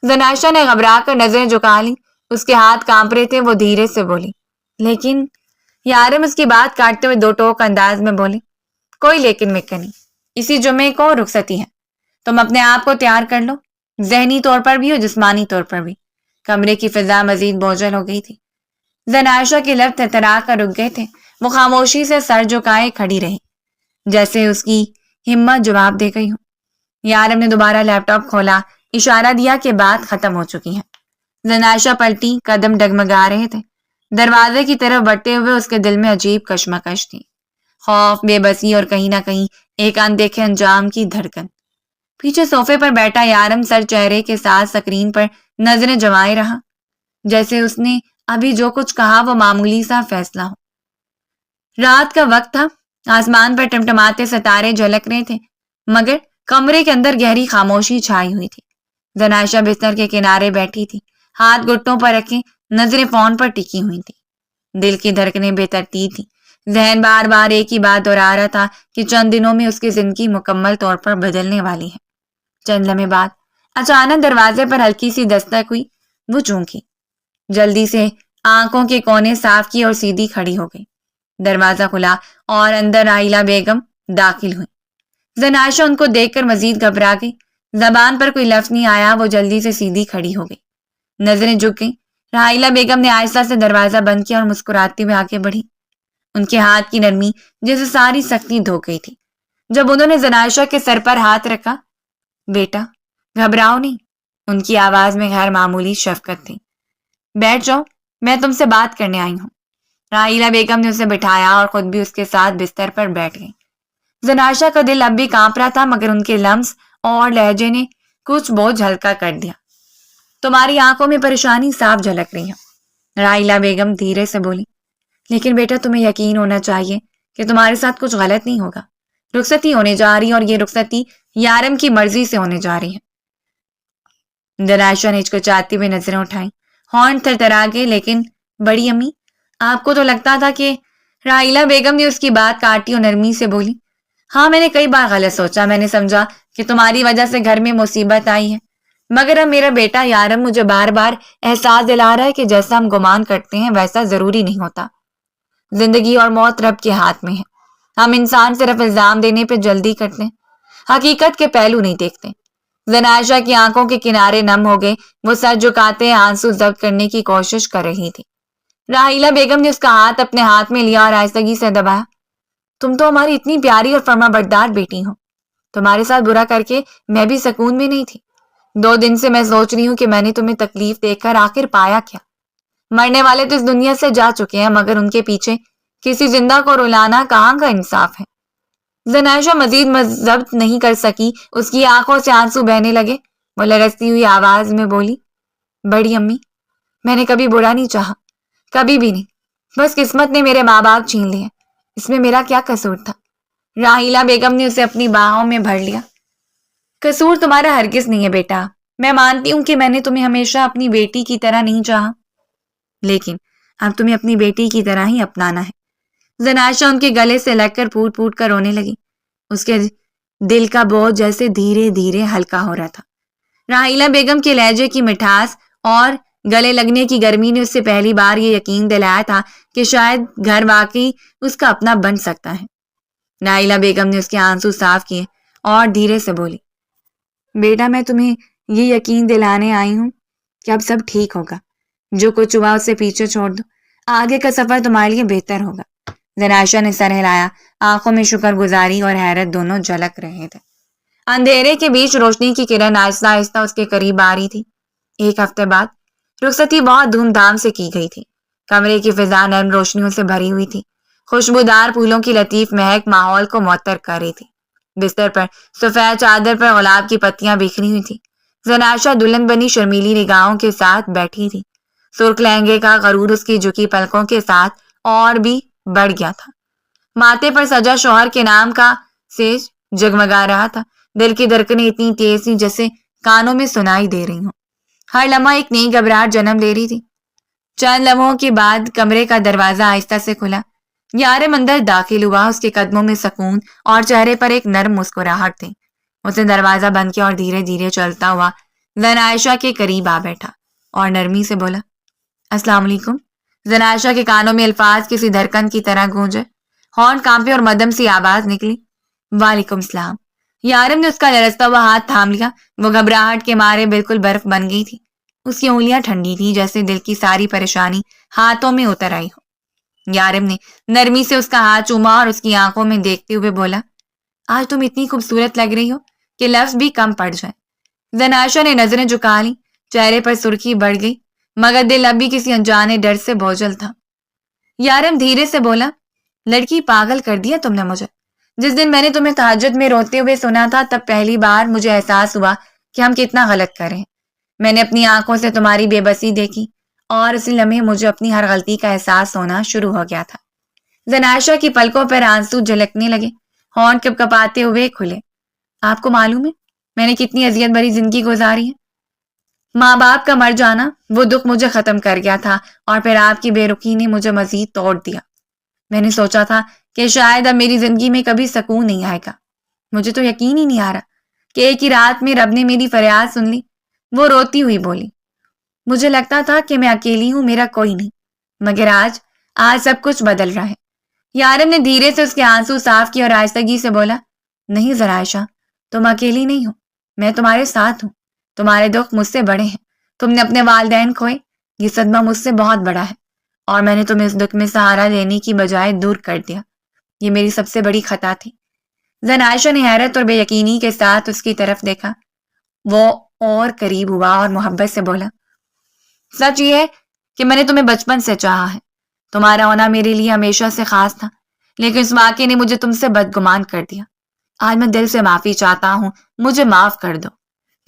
زناشا نے گھبرا کر نظریں جھکا لی، اس کے ہاتھ کانپ رہے تھے۔ وہ دھیرے سے بولی، لیکن یارم اس کی بات کاٹتے ہوئے دو ٹوک انداز میں بولی، کوئی لیکن مکنی، اسی جمعے کو رخصتی ہے، تم اپنے آپ کو تیار کر لو، ذہنی طور پر بھی اور جسمانی طور پر بھی۔ کمرے کی فضا مزید بوجھل ہو گئی تھی۔ زناشا کے لب تھرتھرا کر رک گئے تھے۔ وہ خاموشی سے سر جھکائے کھڑی رہی، جیسے اس کی ہمت جواب دے گئی ہو۔ یارم نے دوبارہ لیپ ٹاپ کھولا، اشارہ دیا کہ بات ختم ہو چکی ہے۔ زناشا پلٹی، قدم ڈگمگا رہے تھے۔ دروازے کی طرف بڑھتے ہوئے اس کے دل میں عجیب کشمکش تھی، خوف، بے بسی اور کہیں نہ کہیں ایک اندیکھے انجام کی دھڑکن۔ پیچھے صوفے پر بیٹھا یارم سر چہرے کے ساتھ سکرین پر نظریں جمائے رہا، جیسے اس نے ابھی جو کچھ کہا وہ معمولی سا فیصلہ ہو۔ رات کا وقت تھا، آسمان پر ٹمٹماتے ستارے جھلک رہے تھے، مگر کمرے کے اندر گہری خاموشی چھائی ہوئی تھی۔ زناشا بستر کے کنارے بیٹھی تھی، ہاتھ گھٹنوں پر رکھے، نظریں فون پر ٹکی ہوئی تھی۔ دل کی دھڑکنیں بے ترتیب تھی، ذہن بار بار ایک ہی بات دہرا رہا تھا کہ چند دنوں میں اس کی زندگی مکمل طور پر بدلنے والی ہے۔ چند لمحے بعد اچانک دروازے پر ہلکی سی دستک ہوئی۔ وہ چونکی، جلدی سے آنکھوں کے کونے صاف کیے اور سیدھی کھڑی ہو گئی۔ دروازہ کھلا اور اندر راحیلہ بیگم داخل ہوئی۔ زناشا ان کو دیکھ کر مزید گھبرا گئی، زبان پر کوئی لفظ نہیں آیا۔ وہ جلدی سے سیدھی کھڑی ہو گئی، نظریں جھک گئیں۔ راحیلہ بیگم نے آہستہ سے دروازہ بند کیا اور مسکراتی ہوئے آگے بڑھی۔ ان کے ہاتھ کی نرمی جیسے ساری سختی دھو گئی تھی۔ جب انہوں نے زناشا کے سر پر ہاتھ رکھا، بیٹا گھبراؤ نہیں، ان کی آواز میں غیر معمولی شفقت تھی۔ بیٹھ جاؤ، میں تم سے بات کرنے آئی ہوں۔ راحیلہ بیگم نے اسے بٹھایا اور خود بھی اس کے ساتھ بستر پر بیٹھ گئی۔ زناشا کا دل اب بھی کانپ رہا تھا، مگر ان کے لمس اور لہجے نے کچھ بوجھ ہلکا کر دیا۔ تمہاری آنکھوں میں پریشانی صاف جھلک رہی ہے، راحیلہ بیگم دھیرے سے بولی، لیکن بیٹا تمہیں یقین ہونا چاہیے کہ تمہارے ساتھ کچھ غلط نہیں ہوگا۔ رخصتی ہونے جا رہی ہے اور یہ رخصتی یارم کی مرضی سے ہونے جا رہی ہے۔ زناشا نے ہچکچاتی ہوئے نظریں اٹھائیں، ہونٹ تھرتھرا گئے۔ لیکن بڑی امی، آپ کو تو لگتا تھا کہ… راحیلہ بیگم نے اس کی بات کاٹی اور نرمی سے بولی، ہاں میں نے کئی بار غلط سوچا، میں نے سمجھا کہ تمہاری وجہ سے گھر میں مصیبت آئی ہے، مگر اب میرا بیٹا یارم مجھے بار بار احساس دلا رہا ہے کہ جیسا ہم گمان کرتے ہیں ویسا ضروری نہیں ہوتا۔ زندگی اور موت رب کے ہاتھ میں ہے، ہم انسان صرف الزام دینے پہ جلدی کرتے ہیں، حقیقت کے پہلو نہیں دیکھتے۔ زناشا کی آنکھوں کے کنارے نم ہو گئے، وہ سر جھکاتے آنسو ضبط کرنے کی کوشش کر رہی تھی۔ راحیلہ بیگم نے اس کا ہاتھ اپنے ہاتھ میں لیا اور آہستگی سے دبایا۔ تم تو ہماری اتنی پیاری اور فرما بردار بیٹی ہو، تمہارے ساتھ برا کر کے میں بھی سکون میں نہیں تھی۔ 2 دن سے میں سوچ رہی ہوں کہ میں نے تمہیں تکلیف دے کر آخر پایا کیا۔ مرنے والے تو اس دنیا سے جا چکے ہیں، مگر ان کے پیچھے کسی زندہ کو رلانا کہاں کا انصاف ہے۔ زناشا مزید ضبط نہیں کر سکی، اس کی آنکھوں سے آنسو بہنے لگے۔ وہ لرزتی ہوئی آواز میں بولی، بڑی امی، میں نے کبھی برا نہیں چاہا، کبھی بھی نہیں، بس قسمت نے میرے ماں باپ چھین لیے، اس میں میرا کیا قصور تھا۔ راحیلہ بیگم نے اسے اپنی باہوں میں بھر لیا۔ قصور تمہارا ہرگز نہیں ہے بیٹا، میں مانتی ہوں کہ میں نے تمہیں ہمیشہ اپنی بیٹی کی طرح نہیں چاہا، لیکن اب تمہیں اپنی بیٹی کی طرح ہی اپنانا ہے۔ زناشا ان کے گلے سے لگ کر پھوٹ پھوٹ کر رونے لگی، اس کے دل کا بوجھ جیسے دھیرے دھیرے ہلکا ہو رہا تھا۔ راحیلہ بیگم کے لہجے کی مٹھاس اور گلے لگنے کی گرمی نے اس سے پہلی بار یہ یقین دلایا تھا کہ شاید گھر واقعی اس کا اپنا بن سکتا ہے۔ راحیلہ بیگم نے اس کے آنسو صاف کیے اور دھیرے سے بولی، بیٹا میں تمہیں یہ یقین دلانے آئی ہوں کہ اب سب ٹھیک ہوگا، جو کچھ ہوا اسے پیچھے چھوڑ دو، آگے کا سفر تمہارے لیے بہتر ہوگا۔ زناشا نے سر ہلایا، آنکھوں میں شکر گزاری اور حیرت دونوں جھلک رہے تھے۔ اندھیرے کے بیچ روشنی کی کرن آہستہ آہستہ اس کے قریب آ رہی تھی۔ 1 ہفتے بعد رخصتی بہت دھوم دھام سے کی گئی تھی۔ کمرے کی فضا نرم روشنیوں سے بھری ہوئی تھی، خوشبودار پھولوں کی لطیف مہک ماحول کو معطر کر رہی تھی۔ بستر پر سفید چادر پر گلاب کی پتیاں بکھری ہوئی تھی۔ زناشا دلہن بنی شرمیلی نگاہوں کے ساتھ بیٹھی تھی، سرخ لہنگے کا غرور اس کی جھکی پلکوں کے ساتھ اور بھی بڑھ گیا تھا۔ ماتھے پر سجا شوہر کے نام کا سیج جگمگا رہا تھا۔ دل کی دھڑکنیں اتنی تیز تھی جیسے کانوں میں سنائی دے رہی ہوں۔ ہر لمحہ ایک نئی گھبراہٹ جنم لے رہی تھی۔ چند لمحوں کے بعد کمرے کا دروازہ آہستہ سے کھلا۔ یارم اندر داخل ہوا۔ اس کے قدموں میں سکون اور چہرے پر ایک نرم مسکراہٹ تھی۔ اس نے دروازہ بند کیا اور دھیرے دھیرے چلتا ہوا زن عائشہ کے قریب آ بیٹھا اور نرمی سے بولا، السلام علیکم۔ زن عائشہ کے کانوں میں الفاظ کسی دھڑکن کی طرح گونجے، ہارن کانپے اور مدھم سی آواز نکلی، وعلیکم السلام۔ یارم نے اس کا لرزتا ہوا ہاتھ تھام لیا۔ وہ گھبراہٹ کے مارے بالکل برف بن گئی تھی۔ اس کی انگلیاں ٹھنڈی تھی جیسے دل کی ساری پریشانی ہاتھوں میں اتر آئی ہو۔ یارم نے نرمی سے اس کا ہاتھ چوما اور اس کی آنکھوں میں دیکھتے ہوئے بولا، آج تم اتنی خوبصورت لگ رہی ہو کہ لفظ بھی کم پڑ جائیں۔ زن عائشہ نے نظریں جھکا لی۔ چہرے پر سرخی بڑھ گئی مگر دل اب بھی کسی انجانے ڈر سے بوجھل تھا۔ یارم دھیرے سے بولا، لڑکی پاگل کر دیا تم نے مجھے۔ جس دن میں نے تمہیں تہجد میں روتے ہوئے سنا تھا تب پہلی بار مجھے احساس ہوا کہ ہم کتنا غلط کر رہے ہیں۔ میں نے اپنی آنکھوں سے تمہاری بے بسی دیکھی اور اسی لمحے مجھے اپنی ہر غلطی کا احساس ہونا شروع ہو گیا تھا۔ زن عائشہ کی پلکوں پر آنسو جھلکنے لگے، ہونٹ کپ کپاتے ہوئے کھلے۔ آپ کو معلوم ہے میں نے کتنی اذیت بھری زندگی گزاری ہے؟ ماں باپ کا مر جانا، وہ دکھ مجھے ختم کر گیا تھا اور پھر آپ کی بے رخی نے مجھے مزید توڑ دیا۔ میں نے سوچا تھا کہ شاید اب میری زندگی میں کبھی سکون نہیں آئے گا۔ مجھے تو یقین ہی نہیں آ رہا کہ ایک ہی رات میں رب نے میری فریاد سن لی۔ وہ روتی ہوئی بولی، مجھے لگتا تھا کہ میں اکیلی ہوں، میرا کوئی نہیں، مگر آج سب کچھ بدل رہا ہے۔ یارم نے دھیرے سے اس کے آنسو صاف کیے اور آہستگی سے بولا، نہیں زن عائشہ، تم اکیلی نہیں ہو، میں تمہارے ساتھ ہوں۔ تمہارے دکھ مجھ سے بڑے ہیں۔ تم نے اپنے والدین کھوئے، یہ صدمہ مجھ سے بہت بڑا ہے اور میں نے تمہیں اس دکھ میں سہارا دینے کی بجائے دور کر دیا۔ یہ میری سب سے بڑی خطا تھی۔ زن عائشہ نے حیرت اور بے یقینی کے ساتھ اس کی طرف دیکھا۔ وہ اور قریب ہوا اور محبت سے بولا، سچ یہ ہے کہ میں نے تمہیں بچپن سے چاہا ہے۔ تمہارا ہونا میرے لیے ہمیشہ سے خاص تھا، لیکن اس واقعے نے مجھے تم سے بدگمان کر دیا۔ آج میں دل سے معافی چاہتا ہوں، مجھے معاف کر دو۔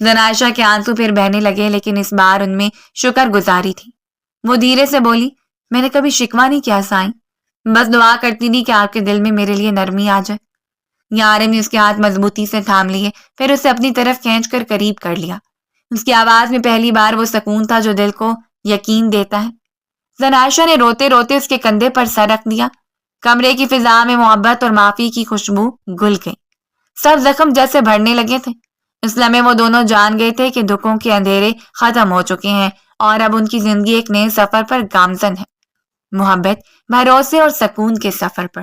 زن عائشہ کے آنسو پھر بہنے لگے لیکن اس بار ان میں شکر گزاری تھی۔ وہ دھیرے سے بولی، میں نے کبھی شکوہ نہیں کیا سائیں، بس دعا کرتی تھی کہ آپ کے دل میں میرے لیے نرمی آ جائے۔ یارم نے اس کے ہاتھ مضبوطی سے تھام لیے، پھر اسے اپنی طرف کھینچ کر قریب کر لیا۔ اس کی آواز میں پہلی بار وہ سکون تھا جو دل کو یقین دیتا ہے۔ زن عائشہ نے روتے روتے اس کے کندھے پر سر رکھ دیا۔ کمرے کی فضا میں محبت اور معافی کی خوشبو گل گئی۔ سب زخم جیسے بھرنے لگے تھے۔ اس لمحے وہ دونوں جان گئے تھے کہ دکھوں کے اندھیرے ختم ہو چکے ہیں اور اب ان کی زندگی ایک نئے سفر پر گامزن ہے، محبت، بھروسے اور سکون کے سفر پر۔